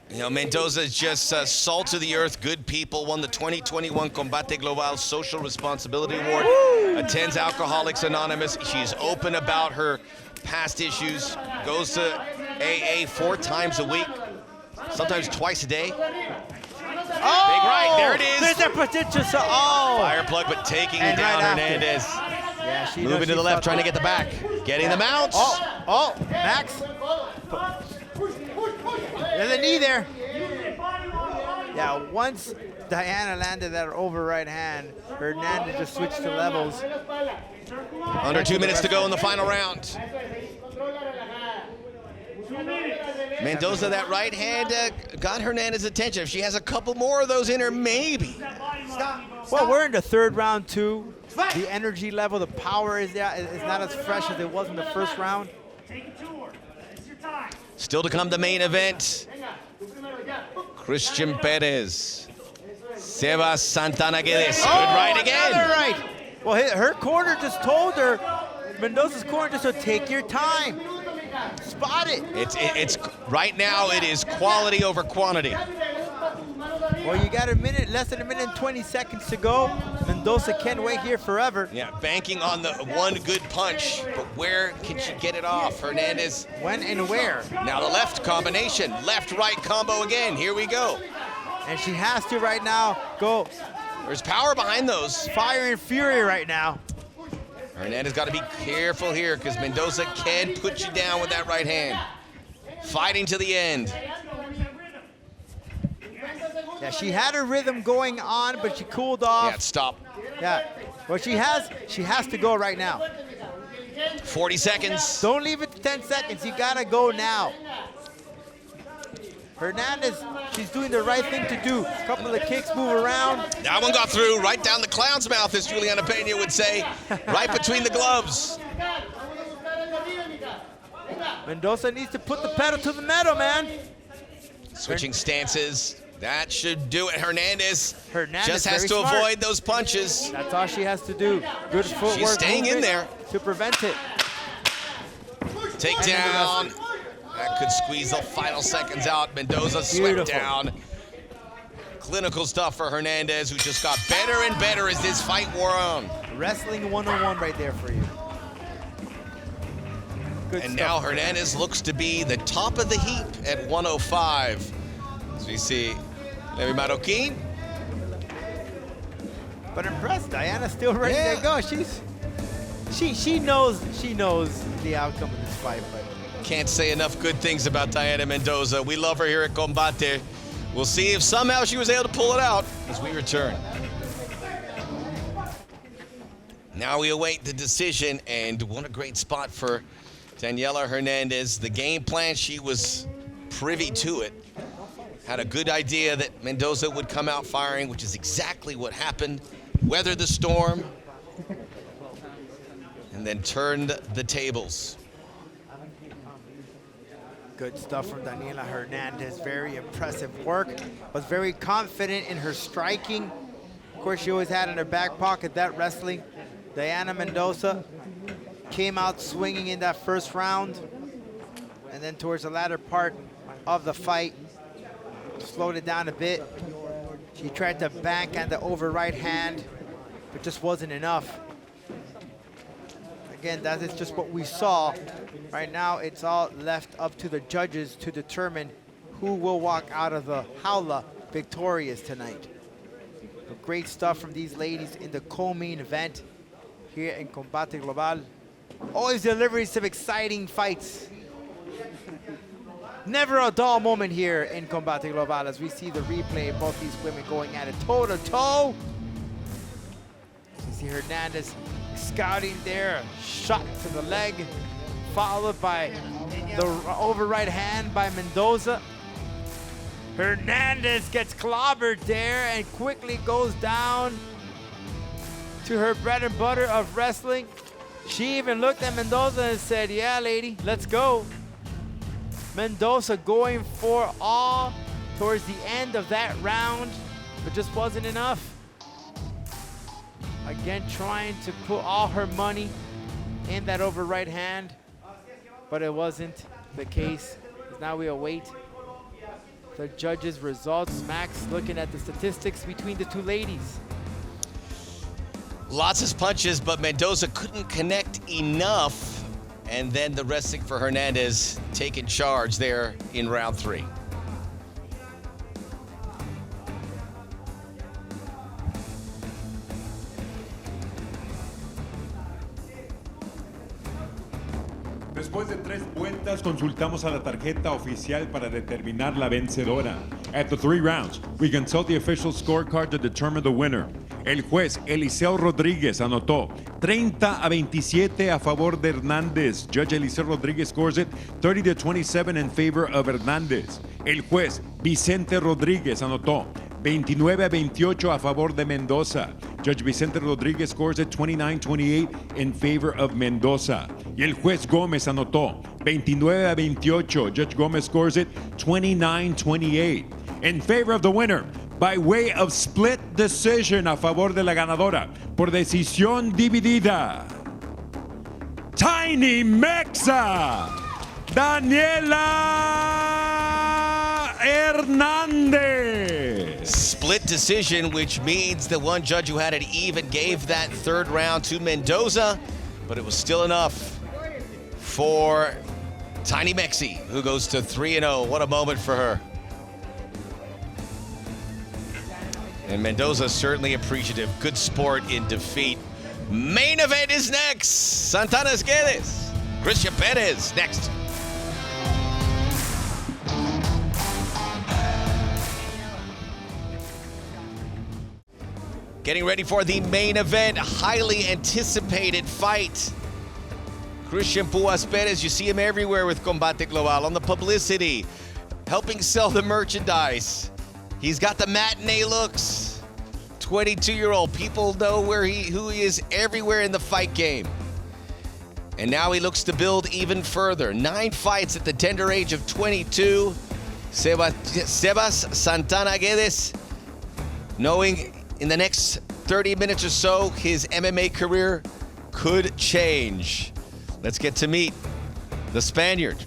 You know, Mendoza is just salt to the earth, good people, won the 2021 Combate Global Social Responsibility Award, attends Alcoholics Anonymous. She's open about her past issues, goes to AA 4 times a week, sometimes twice a day. Oh! Big right, there it is. There's that potential. Fire plug, but taking And down right Hernandez. Yeah, she Moving to the left, trying to get the back. Getting the mounts. Oh, Max. There's a knee there. Yeah, once Diana landed that over right hand, Hernandez just switched to levels. Under 2 minutes to go in the final round. Mendoza, that right hand got Hernandez's attention. If she has a couple more of those in her, maybe. Well, we're in the third round too. The energy level, the power is there. It's not as fresh as it was in the first round. Still to come, the main event. Cristian Perez. Sebas Santana Guedes. Good right again. Another right. Well, her corner just told her, Mendoza's corner just said, take your time. Spot it. It's right now, it is quality over quantity. Well, you got a minute, less than a minute and 20 seconds to go. Mendoza can't wait here forever. Yeah, banking on the one good punch, but where can she get it off? Hernandez. When and where? Now the left combination, left-right combo again. Here we go. And she has to right now go. There's power behind those. Fire and fury right now. Hernandez got to be careful here because Mendoza can put you down with that right hand. Fighting to the end. Yeah, she had her rhythm going on, but she cooled off. Yeah, stop. Yeah, well, she has to go right now. 40 seconds. Don't leave it to 10 seconds. You gotta go now. Hernandez, she's doing the right thing to do. A couple of kicks, move around. That one got through right down the clown's mouth, as Juliana Pena would say. Right between the gloves. Mendoza needs to put the pedal to the metal, man. Switching stances. That should do it. Hernandez just has very to smart. avoid those punches. That's all she has to do. Good footwork. She's staying in there to prevent it. Takedown. That could squeeze the final seconds out. Mendoza swept down. Clinical stuff for Hernandez, who just got better and better as this fight wore on. Wrestling 101 right there for you. Good and stuff. now Hernandez looks to be the top of the heap at 105. As we see Levi Marroquin. But impressed, Diana's still ready to go. She knows the outcome of this fight, but can't say enough good things about Diana Mendoza. We love her here at Combate. We'll see if somehow she was able to pull it out as we return. Now we await the decision, and what a great spot for Daniela Hernandez. The game plan, she was privy to it. Had a good idea that Mendoza would come out firing, which is exactly what happened. weathered the storm, and then turned the tables. Good stuff from Daniela Hernandez. Very impressive work. Was very confident in her striking. Of course, she always had in her back pocket that wrestling. Diana Mendoza came out swinging in that first round. And then towards the latter part of the fight, slowed it down a bit. She tried to bank on the over right hand, but just wasn't enough. Again, that is just what we saw. Right now, it's all left up to the judges to determine who will walk out of the jaula victorious tonight. But great stuff from these ladies in the co-main event here in Combate Global. Always delivering some exciting fights. Never a dull moment here in Combate Global as we see the replay of both these women going at it toe-to-toe. You see Hernandez scouting there, shot to the leg, followed by the over right hand by Mendoza. Hernandez gets clobbered there and quickly goes down to her bread and butter of wrestling. She even looked at Mendoza and said, yeah, lady, let's go. Mendoza going for all towards the end of that round, but just wasn't enough. Again, trying to put all her money in that over right hand, but it wasn't the case. Now we await the judges' results. Max looking at the statistics between the two ladies. Lots of punches, but Mendoza couldn't connect enough. And then the wrestling for Hernandez taking charge there in round 3. Después de 3 vueltas, consultamos a la tarjeta oficial para determinar la vencedora. After 3 rounds, we consult the official scorecard to determine the winner. El juez Eliseo Rodríguez anotó 30-27 a favor de Hernández. Judge Eliseo Rodríguez scores it 30-27 in favor of Hernández. El juez Vicente Rodríguez anotó 29-28 a favor de Mendoza. Judge Vicente Rodríguez scores it 29-28 in favor of Mendoza. Y el juez Gómez anotó 29-28. Judge Gómez scores it 29-28 in favor of the winner by way of split decision a favor de la ganadora por decisión dividida. Tiny Mexa, Daniela Hernandez. Split decision, which means the one judge who had it even gave that 3rd round to Mendoza, but it was still enough for Tiny Mexi, who goes to 3-0. What a moment for her. And Mendoza certainly appreciative. Good sport in defeat. Main event is next. Santana Guedes, Cristian Perez next. Getting ready for the main event, highly anticipated fight. Cristian Puas Perez, you see him everywhere with Combate Global, on the publicity, helping sell the merchandise. He's got the matinee looks. 22-year-old, people know who he is everywhere in the fight game. And now he looks to build even further. 9 fights at the tender age of 22. Sebas Santana Guedes, knowing in the next 30 minutes or so, his MMA career could change. Let's get to meet the Spaniard.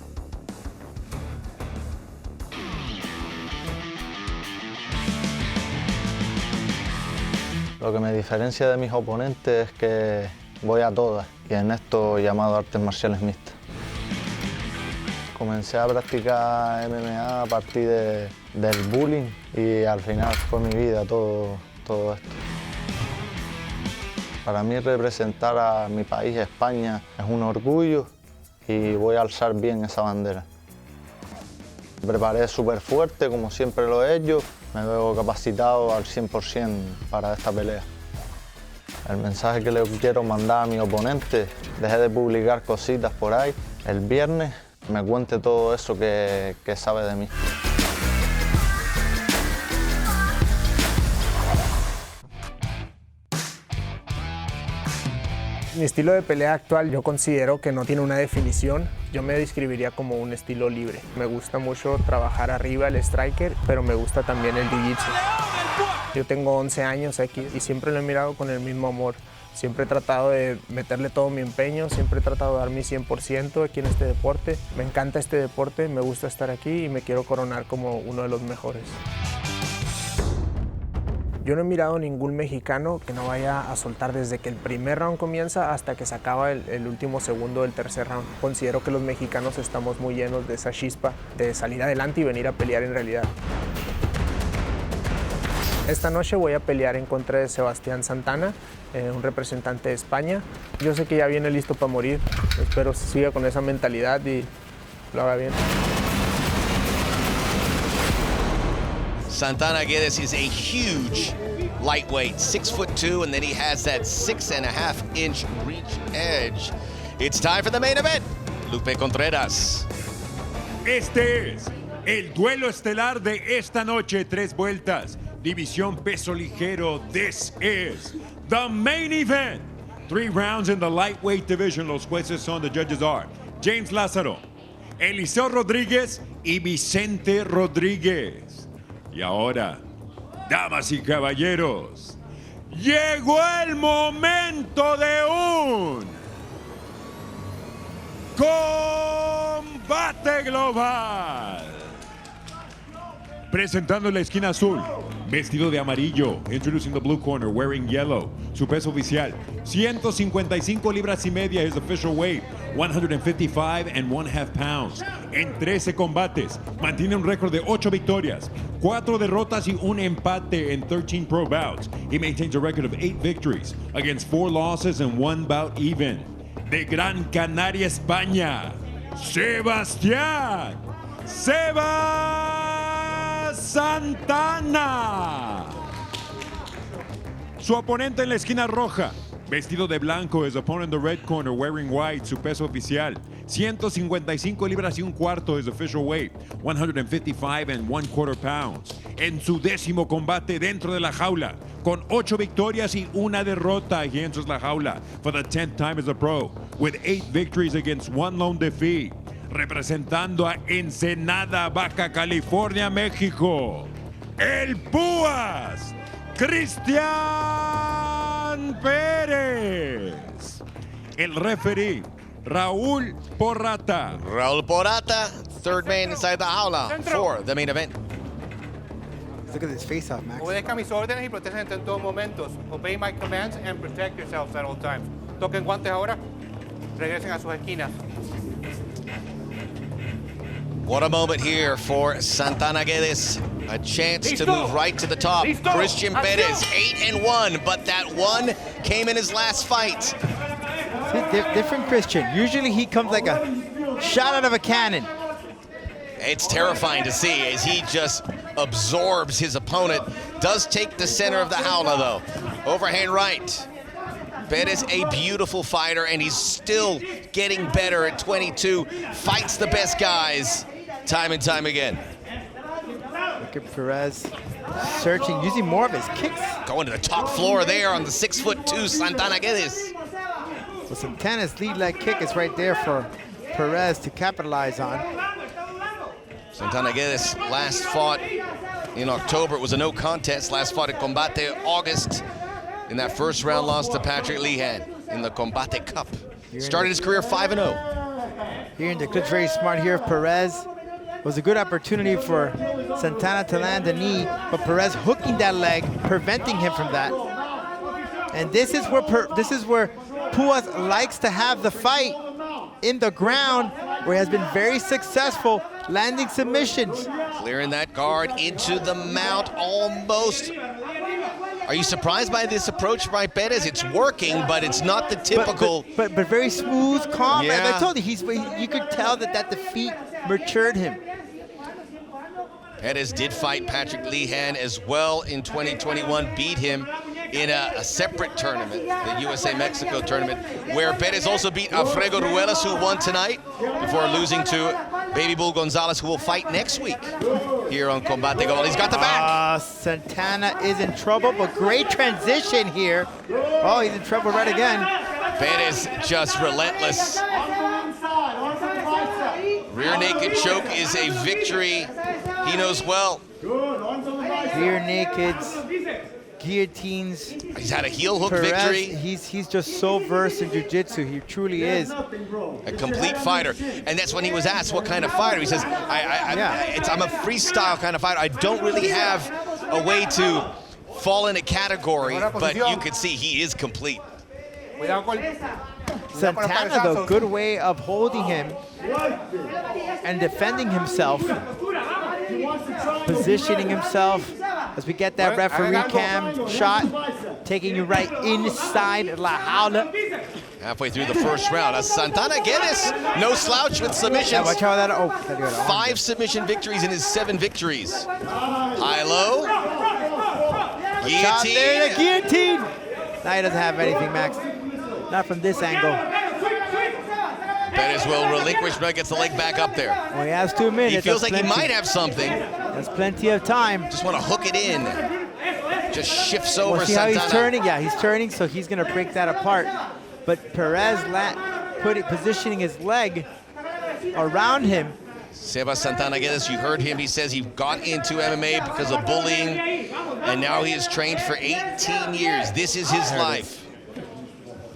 Lo que me diferencia de mis oponentes es que voy a todas y en esto llamado artes marciales mixtas. Comencé a practicar MMA a partir del bullying y al final fue mi vida todo esto. Para mí representar a mi país, España, es un orgullo y voy a alzar bien esa bandera. Me preparé súper fuerte, como siempre lo he hecho. Me veo capacitado al 100% para esta pelea. El mensaje que le quiero mandar a mi oponente, deje de publicar cositas por ahí. El viernes me cuente todo eso que sabe de mí. Mi estilo de pelea actual yo considero que no tiene una definición. Yo me describiría como un estilo libre. Me gusta mucho trabajar arriba el striker, pero me gusta también el jiu-jitsu. Yo tengo 11 años aquí y siempre lo he mirado con el mismo amor. Siempre he tratado de meterle todo mi empeño, siempre he tratado de dar mi 100% aquí en este deporte. Me encanta este deporte, me gusta estar aquí y me quiero coronar como uno de los mejores. Yo no he mirado ningún mexicano que no vaya a soltar desde que el primer round comienza hasta que se acaba el último segundo del tercer round. Considero que los mexicanos estamos muy llenos de esa chispa de salir adelante y venir a pelear en realidad. Esta noche voy a pelear en contra de Sebastián Santana, un representante de España. Yo sé que ya viene listo para morir, espero siga con esa mentalidad y lo haga bien. Santana Guedes is a huge lightweight, 6'2", and then he has that 6.5-inch reach edge. It's time for the main event. Lupe Contreras. Este es el duelo estelar de esta noche, 3 vueltas. División peso ligero. This is the main event. 3 rounds in the lightweight division. Los jueces son, the judges are James Lázaro, Eliseo Rodríguez y Vicente Rodríguez. Y ahora, damas y caballeros, llegó el momento de un combate global. Presentando en la esquina azul, vestido de amarillo, introducing the blue corner, wearing yellow. Su peso oficial, 155 libras y media, his official weight, 155.5 pounds. En 13 combates, mantiene un récord de 8 victorias, 4 derrotas y un empate en 13 pro bouts. He maintains a record of 8 victories against 4 losses and 1 bout even. De Gran Canaria, España, Sebastián Santana. Su oponente en la esquina roja, vestido de blanco, his opponent in the red corner, wearing white. Su peso oficial, 155 libras y un cuarto, his official weight, 155.25 pounds. En su 10º combate dentro de la jaula, con 8 victorias y una derrota, he enters la jaula for the 10th time as a pro, with 8 victories against 1 lone defeat. Representando a Ensenada, Baja California, México, el Púas, Cristian Perez. El referee, Raúl Porrata. Raúl Porrata, third man inside the jaula for the main event. Look at this face off, Max. Obedezcan mis órdenes y protéjanse en todos momentos. Obey my commands and protect yourselves at all times. Toquen guantes ahora. Regresen a sus esquinas. What a moment here for Santana Guedes. A chance to move right to the top. Cristian Perez, 8-1, but that one came in his last fight. See, different Cristian. Usually he comes like a shot out of a cannon. It's terrifying to see as he just absorbs his opponent. Does take the center of the jaula though. Overhand right. Perez, a beautiful fighter, and he's still getting better at 22. Fights the best guys time and time again. Look at Perez searching, using more of his kicks. Going to the top floor there on the 6'2" Santana Guedes. So Santana's lead leg kick is right there for Perez to capitalize on. Santana Guedes last fought in October. It was a no contest. Last fought at Combate August. In that first round loss to Patrick Lehan in the Combate Cup. Started his career 5-0. Here in the clip, very smart here of Perez. It was a good opportunity for Santana to land a knee, but Perez hooking that leg, preventing him from that. And this is where Puas likes to have the fight in the ground, where he has been very successful landing submissions. Clearing that guard into the mount almost. Are you surprised by this approach by Perez? It's working, but it's not the typical. But very smooth, calm. Yeah. And I told you, you could tell that defeat matured him. Perez did fight Patrick Lehan as well in 2021, beat him in a separate tournament, the USA-Mexico tournament, where Perez also beat Alfredo Ruelas, who won tonight, before losing to Baby Bull Gonzalez, who will fight next week here on Combate Global. He's got the back. Santana is in trouble, but great transition here. Oh, he's in trouble right again. Perez just relentless. Rear naked choke is a victory he knows well. Rear nakeds, guillotines. He's had a heel hook Perez, victory. He's just so versed in jiu-jitsu. He truly is. A complete fighter. And that's when he was asked what kind of fighter. He says, I'm a freestyle kind of fighter. I don't really have a way to fall in a category, but you can see he is complete. Santana, though, good way of holding him and defending himself, positioning himself as we get that referee cam shot, taking you right inside La Jaula. Halfway through the first round, Santana Guedes, no slouch with submissions. Yeah, watch how that, 5 submission victories in his 7 victories. High-low. Guillotine. There, the guillotine. Now he doesn't have anything, Max. Not from this angle. Perez will relinquish, but gets the leg back up there. Well, he has 2 minutes. He feels like he might have something. There's plenty of time. Just want to hook it in. Just shifts over Well, see Santana. how he's turning? Yeah, he's turning, so he's going to break that apart. But Perez positioning his leg around him. Sebas Santana Guedes, you heard him. He says he got into MMA because of bullying, and now he has trained for 18 years. This is his life.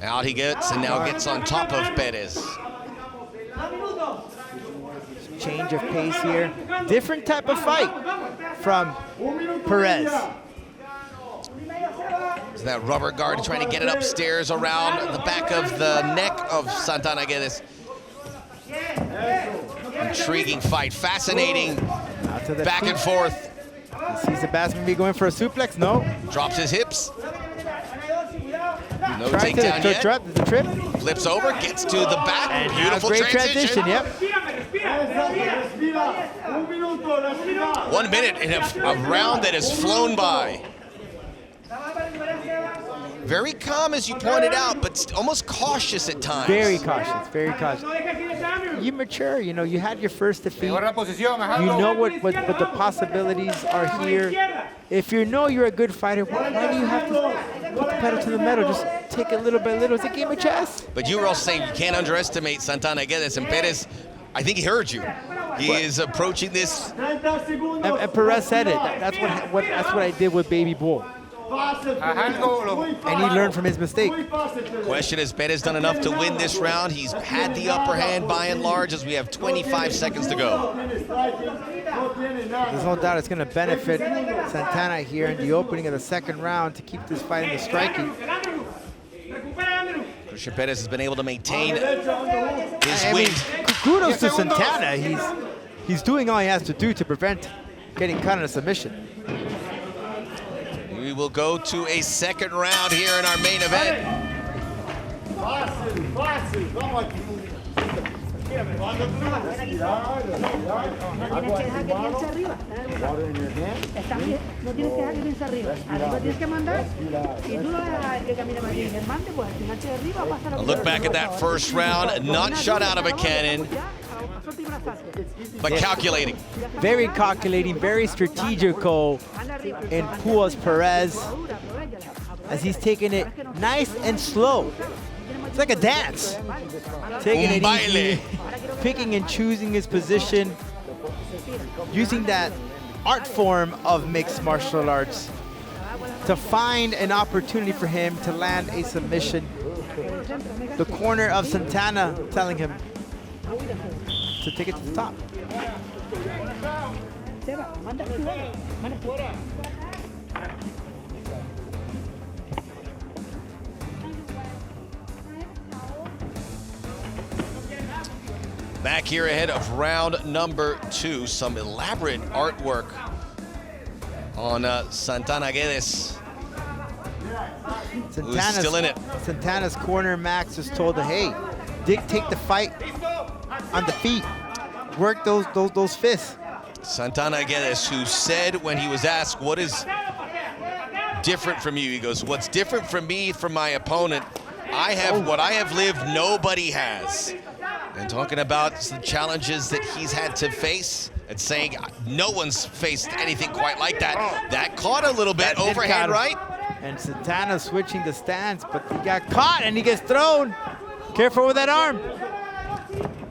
Out he gets, and now gets on top of Perez. Change of pace here. Different type of fight from Perez. Is that rubber guard trying to get it upstairs around the back of the neck of Santana Guedes. Intriguing fight, fascinating, back and forth. You see Sebas be going for a suplex? No. Drops his hips. No Tried takedown to yet. the trip. Flips over, gets to the back. And beautiful great transition. Yep. 1 minute in a round that has flown by. Very calm, as you pointed out, but almost cautious at times. Very cautious, very cautious. You mature, you know, you had your first defeat. You know what the possibilities are here. If you know you're a good fighter, why do you have to put the pedal to the metal? Just take it little by little. It's a game of chess. But you were also saying you can't underestimate Santana Guedes, and Perez, I think he heard you. He is approaching this. And Perez said it. That's what I did with Baby Bull. And he learned from his mistake. Question is, Perez done enough to win this round? He's had the upper hand by and large as we have 25 seconds to go. There's no doubt it's going to benefit Santana here in the opening of the second round to keep this fight in the striking. Cristian Perez has been able to maintain his win. Kudos to Santana. He's doing all he has to do to prevent getting caught in a submission. We will go to a second round here in our main event. A look back at that first round, not shot out of a cannon, but calculating. Very calculating, very strategical in Puas Perez as he's taking it nice and slow. It's like a dance. Taking it easy, picking and choosing his position, using that art form of mixed martial arts to find an opportunity for him to land a submission. The corner of Santana telling him to take it to the top. Back here ahead of round number 2, some elaborate artwork on Santana Guedes, who's still in it. Santana's corner, Max, just told her, hey, dictate the fight on the feet. Work those fists. Santana Guedes, who said when he was asked, what is different from you? He goes, what's different from me, from my opponent? I have what I have lived, nobody has. And talking about the challenges that he's had to face and saying no one's faced anything quite like that. That caught a little bit, overhand right? And Santana switching the stance, but he got caught and he gets thrown. Careful with that arm.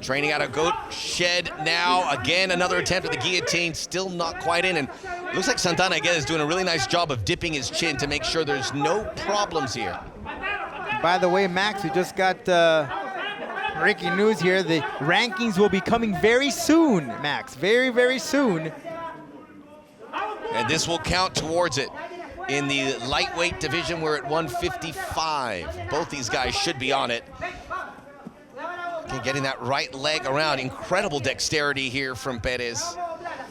Training out of Goat Shed now. Again, another attempt at the guillotine, still not quite in. And it looks like Santana again is doing a really nice job of dipping his chin to make sure there's no problems here. By the way, Max, we just got breaking news here. The rankings will be coming very soon, Max. Very, very soon. And this will count towards it. In the lightweight division, we're at 155. Both these guys should be on it. Okay, getting that right leg around. Incredible dexterity here from Perez.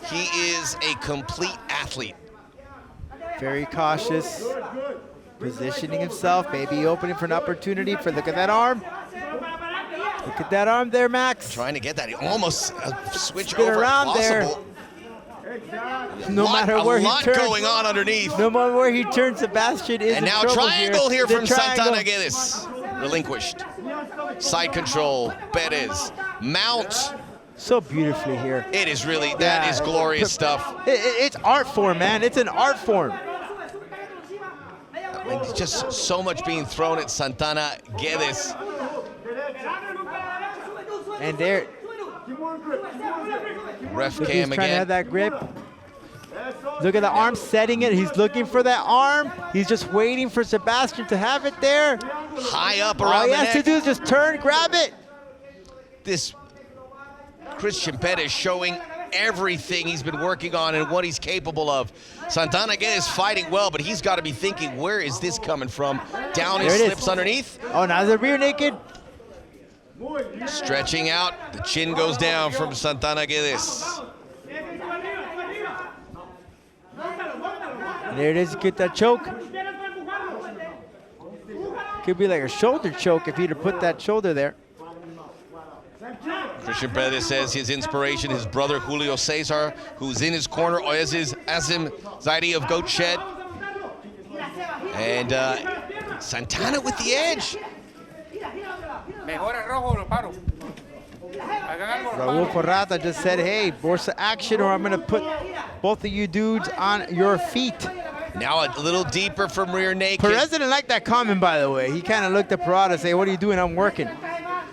He is a complete athlete. Very cautious. Positioning himself, maybe opening for an opportunity for, look at that arm. Look at that arm there, Max. Trying to get that, almost switch Spin over around possible. No matter where he turns. A lot going on underneath. No matter where he turns, Sebastian is and in now trouble triangle here from triangle. Santana Guedes. Relinquished. Side control, Perez. Mount. So beautifully here. It is really, that is glorious stuff. It's art form, man. It's an art form. And just so much being thrown at Santana Guedes. And there. Ref Look, cam he's trying again. to have that grip. Look at the arm setting it. He's looking for that arm. He's just waiting for Sebastian to have it there. High up around All he the has neck. to do is just turn, grab it. This Cristian Perez showing everything he's been working on and what he's capable of. Santana again is fighting well, but he's got to be thinking, where is this coming from? Down he slips underneath. Oh, now the rear naked. Stretching out, the chin goes down from Santana Guedes. There it is, get that choke. Could be like a shoulder choke if he'd have put that shoulder there. Cristian Perez says his inspiration, his brother Julio Cesar, who's in his corner, is Azim Zaidi of Goat Shed. And Santana with the edge. Raul Porrata just said, hey, Borsa action or I'm going to put both of you dudes on your feet. Now a little deeper from rear naked. Perez didn't like that comment, by the way. He kind of looked at Porrata and said, what are you doing? I'm working.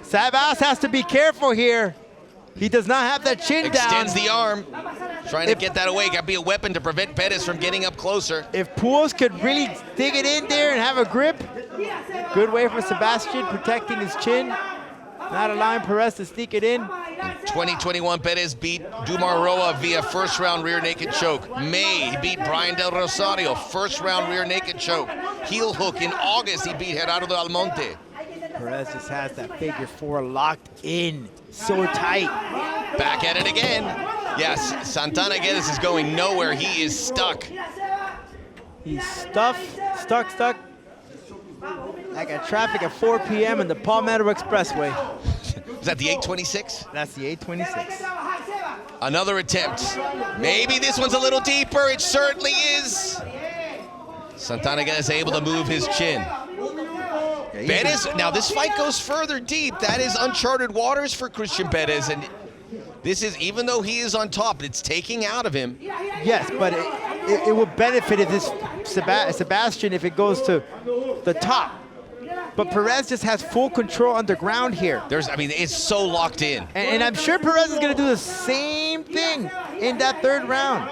Sebas has to be careful here. He does not have that chin Extends down. the arm, trying to get that away. Got to be a weapon to prevent Perez from getting up closer. If Pools could really dig it in there and have a grip, good way for Sebastian, protecting his chin, not allowing Perez to sneak it in. In 2021, Perez beat Dumar Roa via first-round rear naked choke. May, he beat Brian Del Rosario, first-round rear naked choke. Heel hook in August, he beat Gerardo Del Monte. Perez just has that figure four locked in, so tight. Back at it again. Yes, Santana Guedes is going nowhere. He is stuck. He's stuck. Like a traffic at 4 p.m. in the Palmetto Expressway. Is that the 826? That's the 826. Another attempt. Maybe this one's a little deeper. It certainly is. Santana Guedes able to move his chin. Perez, now this fight goes further deep. That is uncharted waters for Cristian Perez, and this is, even though he is on top, it's taking out of him. Yes, but it will benefit if this Sebastian if it goes to the top. But Perez just has full control underground here. It's so locked in. And I'm sure Perez is going to do the same thing in that third round.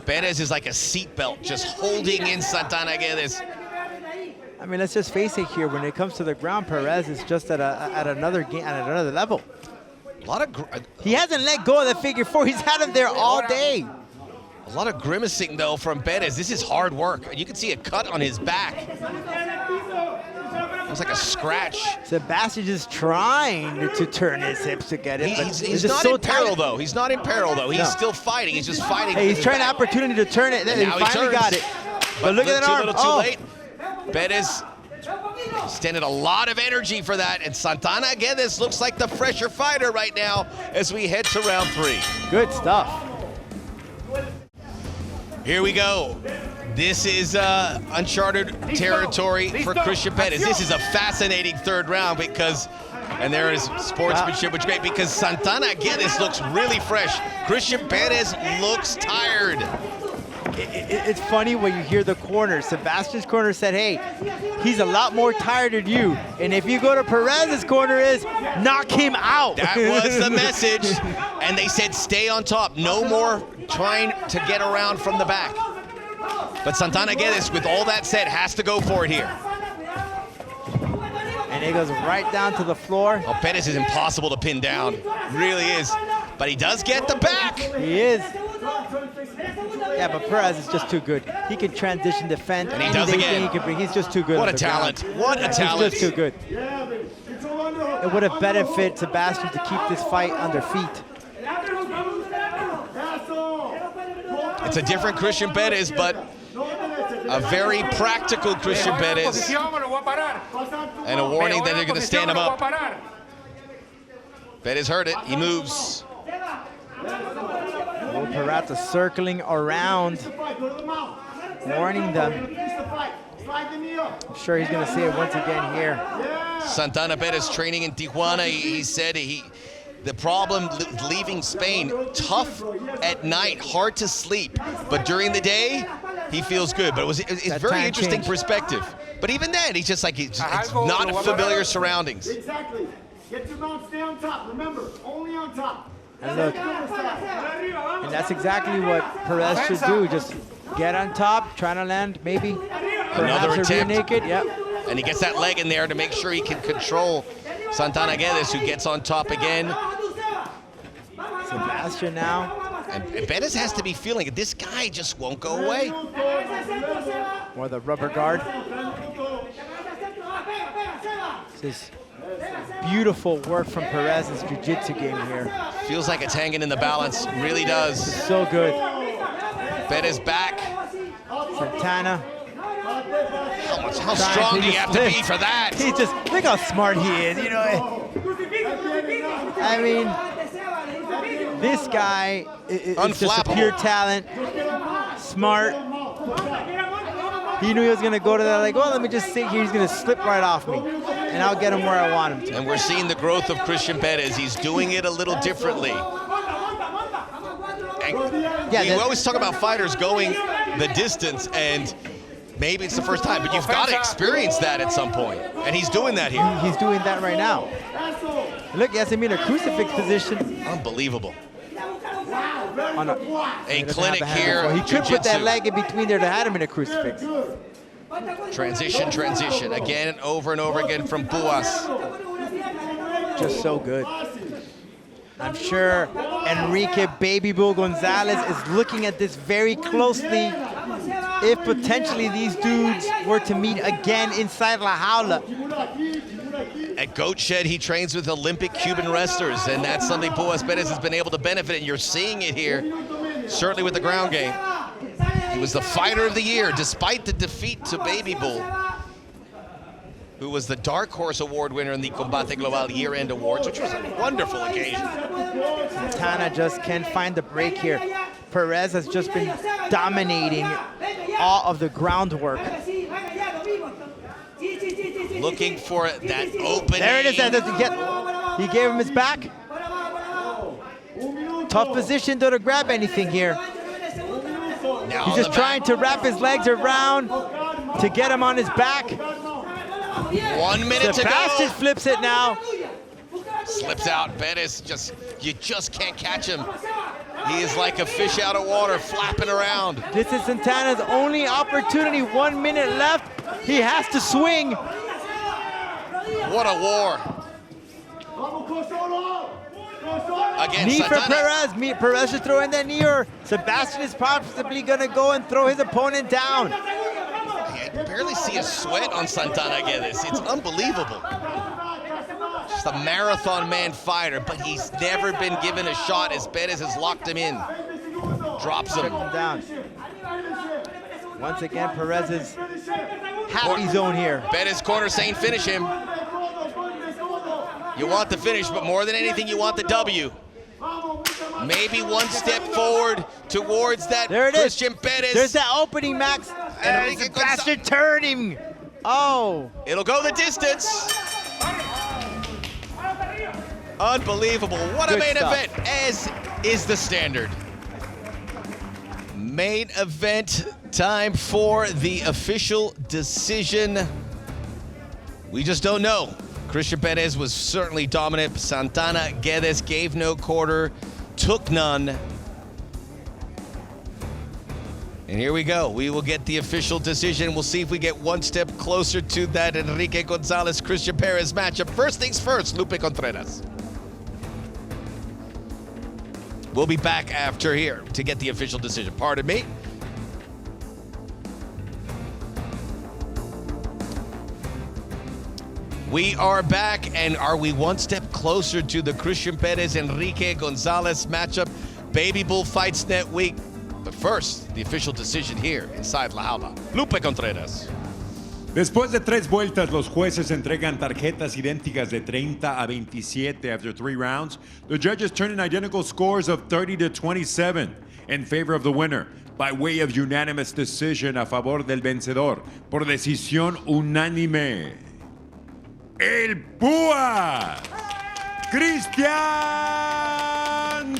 Perez is like a seatbelt, just holding in Santana Guedes. I mean, let's just face it here. When it comes to the ground, Perez is just at another game, at another level. He hasn't let go of the figure four. He's had him there all day. A lot of grimacing though from Perez. This is hard work. You can see a cut on his back. Looks like a scratch. Sebastian is trying to turn his hips to get it. He's not in peril though. He's not in peril though. He's still fighting. He's just fighting. Hey, he's trying an opportunity to turn it. He finally got it. But look at that arm. A little too late. Perez extended a lot of energy for that, and Santana again, this looks like the fresher fighter right now as we head to round 3. Good stuff. Here we go. This is uncharted territory for Cristian Perez. This is a fascinating third round because, and there is sportsmanship, which is great because Santana again, this looks really fresh. Cristian Perez looks tired. It's funny when you hear the corner. Sebastian's corner said, hey, he's a lot more tired than you. And if you go to Perez's corner is, knock him out. That was the message. And they said, stay on top. No more trying to get around from the back. But Santana Guedes, with all that said, has to go for it here. And it goes right down to the floor. Oh, Perez is impossible to pin down. Really is. But he does get the back. He is. Yeah, but Perez is just too good. He can transition defend. And he does again. He can bring. He's just too good. What a talent. What a talent. He's just too good. It would have benefited Sebastian to keep this fight on their feet. It's a different Cristian Perez, but a very practical Cristian Perez. And a warning that they're going to stand him up. Perez heard it. He moves. Perez circling around, warning them. I'm sure he's going to see it once again here. Santana Perez training in Tijuana. He said the problem leaving Spain, tough at night, hard to sleep, but during the day, he feels good. But it's very interesting perspective. But even then, he's just like, it's not familiar surroundings. Exactly. Get your mount, stay on top. Remember, only on top. And look, and that's exactly what Perez should do. Just get on top, trying to land, maybe. Another attempt. Naked, yep. And he gets that leg in there to make sure he can control Santana Guedes, who gets on top again. Sebastian now. And Perez has to be feeling it. This guy just won't go away. Or the rubber guard. This is beautiful work from Perez's jiu-jitsu game here. Feels like it's hanging in the balance. Really does. So good. Perez back. Santana. How strong do you have to be for that? He just, look how smart he is, you know. I mean, this guy is just a pure talent, smart. He knew he was gonna go to that, like, well, let me just sit here, he's gonna slip right off me, and I'll get him where I want him to. And we're seeing the growth of Cristian Perez. He's doing it a little differently. And we always talk about fighters going the distance, and maybe it's the first time, but you've got to experience that at some point. And he's doing that here. He's doing that right now. Look, he has him in a crucifix position. Unbelievable. On a clinic here. He could put that leg in between there to have him in a crucifix. Transition, again and over again from Puas. Just so good. I'm sure Enrique Baby Bull Gonzalez is looking at this very closely. If potentially these dudes were to meet again inside La Jaula. At Goat Shed, he trains with Olympic Cuban wrestlers, and that's something Puas Perez has been able to benefit, and you're seeing it here, certainly with the ground game. He was the fighter of the year, despite the defeat to Baby Bull, who was the Dark Horse Award winner in the Combate Global year-end awards, which was a wonderful occasion. Santana just can't find the break here. Perez has just been dominating all of the groundwork. Looking for that opening. There it is. He gave him his back. Tough position to grab anything here. Now he's just trying to wrap his legs around to get him on his back. 1 minute to go. Sebastian flips it now. Slips out. Perez you just can't catch him. He is like a fish out of water, flapping around. This is Santana's only opportunity. 1 minute left. He has to swing. What a war. Again, knee Santana. for Perez. Perez should throw in that knee, or Sebastian is possibly going to go and throw his opponent down. I barely see a sweat on Santana Guedes. It's unbelievable. Just a marathon man fighter, but he's never been given a shot as Perez has locked him in. Drops him. Down. Once again, Perez's happy zone here. Perez corner saying finish him. You want the finish, but more than anything, you want the W. Maybe one step forward towards that Cristian Perez. There's that opening, Max. And Sebastian turning. Oh. It'll go the distance. Unbelievable. What a main event, as is the standard. Main event time for the official decision. We just don't know. Cristian Perez was certainly dominant. Santana, Guedes gave no quarter, took none. And here we go. We will get the official decision. We'll see if we get one step closer to that Enrique Gonzalez-Cristian Perez matchup. First things first, Lupe Contreras. We'll be back after here to get the official decision. Pardon me. We are back, and are we one step closer to the Cristian Perez-Enrique Gonzalez matchup? Baby Bull Fights Net Week. But first, the official decision here inside La Jaula. Lupe Contreras. Después de 3 vueltas, los jueces entregan tarjetas idénticas de 30 a 27 after 3 rounds. The judges turn in identical scores of 30 to 27 in favor of the winner by way of unanimous decision a favor del vencedor por decisión unánime. El Púa, Cristian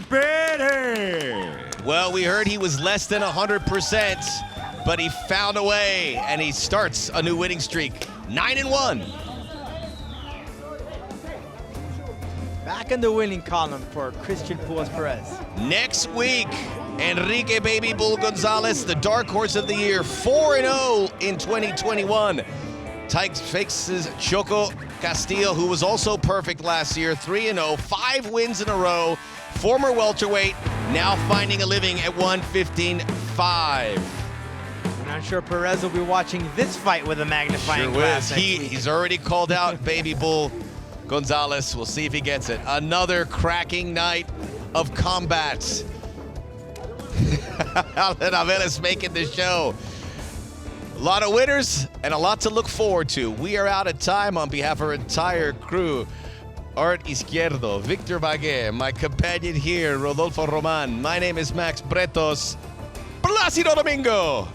Perez. Well, we heard he was less than 100%. But he found a way, and he starts a new winning streak. 9-1. Back in the winning column for Cristian Perez. Next week, Enrique Baby Bull Gonzalez, the dark horse of the year, 4-0 in 2021. Tyke faces Choco Castillo, who was also perfect last year, 3-0, 5 wins in a row. Former welterweight, now finding a living at 115.5. I'm sure Perez will be watching this fight with a magnifying glass. He's already called out Baby Bull Gonzalez. We'll see if he gets it. Another cracking night of combats. Alan is making the show. A lot of winners and a lot to look forward to. We are out of time. On behalf of our entire crew, Art Izquierdo, Victor Bagué, my companion here, Rodolfo Roman. My name is Max Bretos. Plácido Domingo.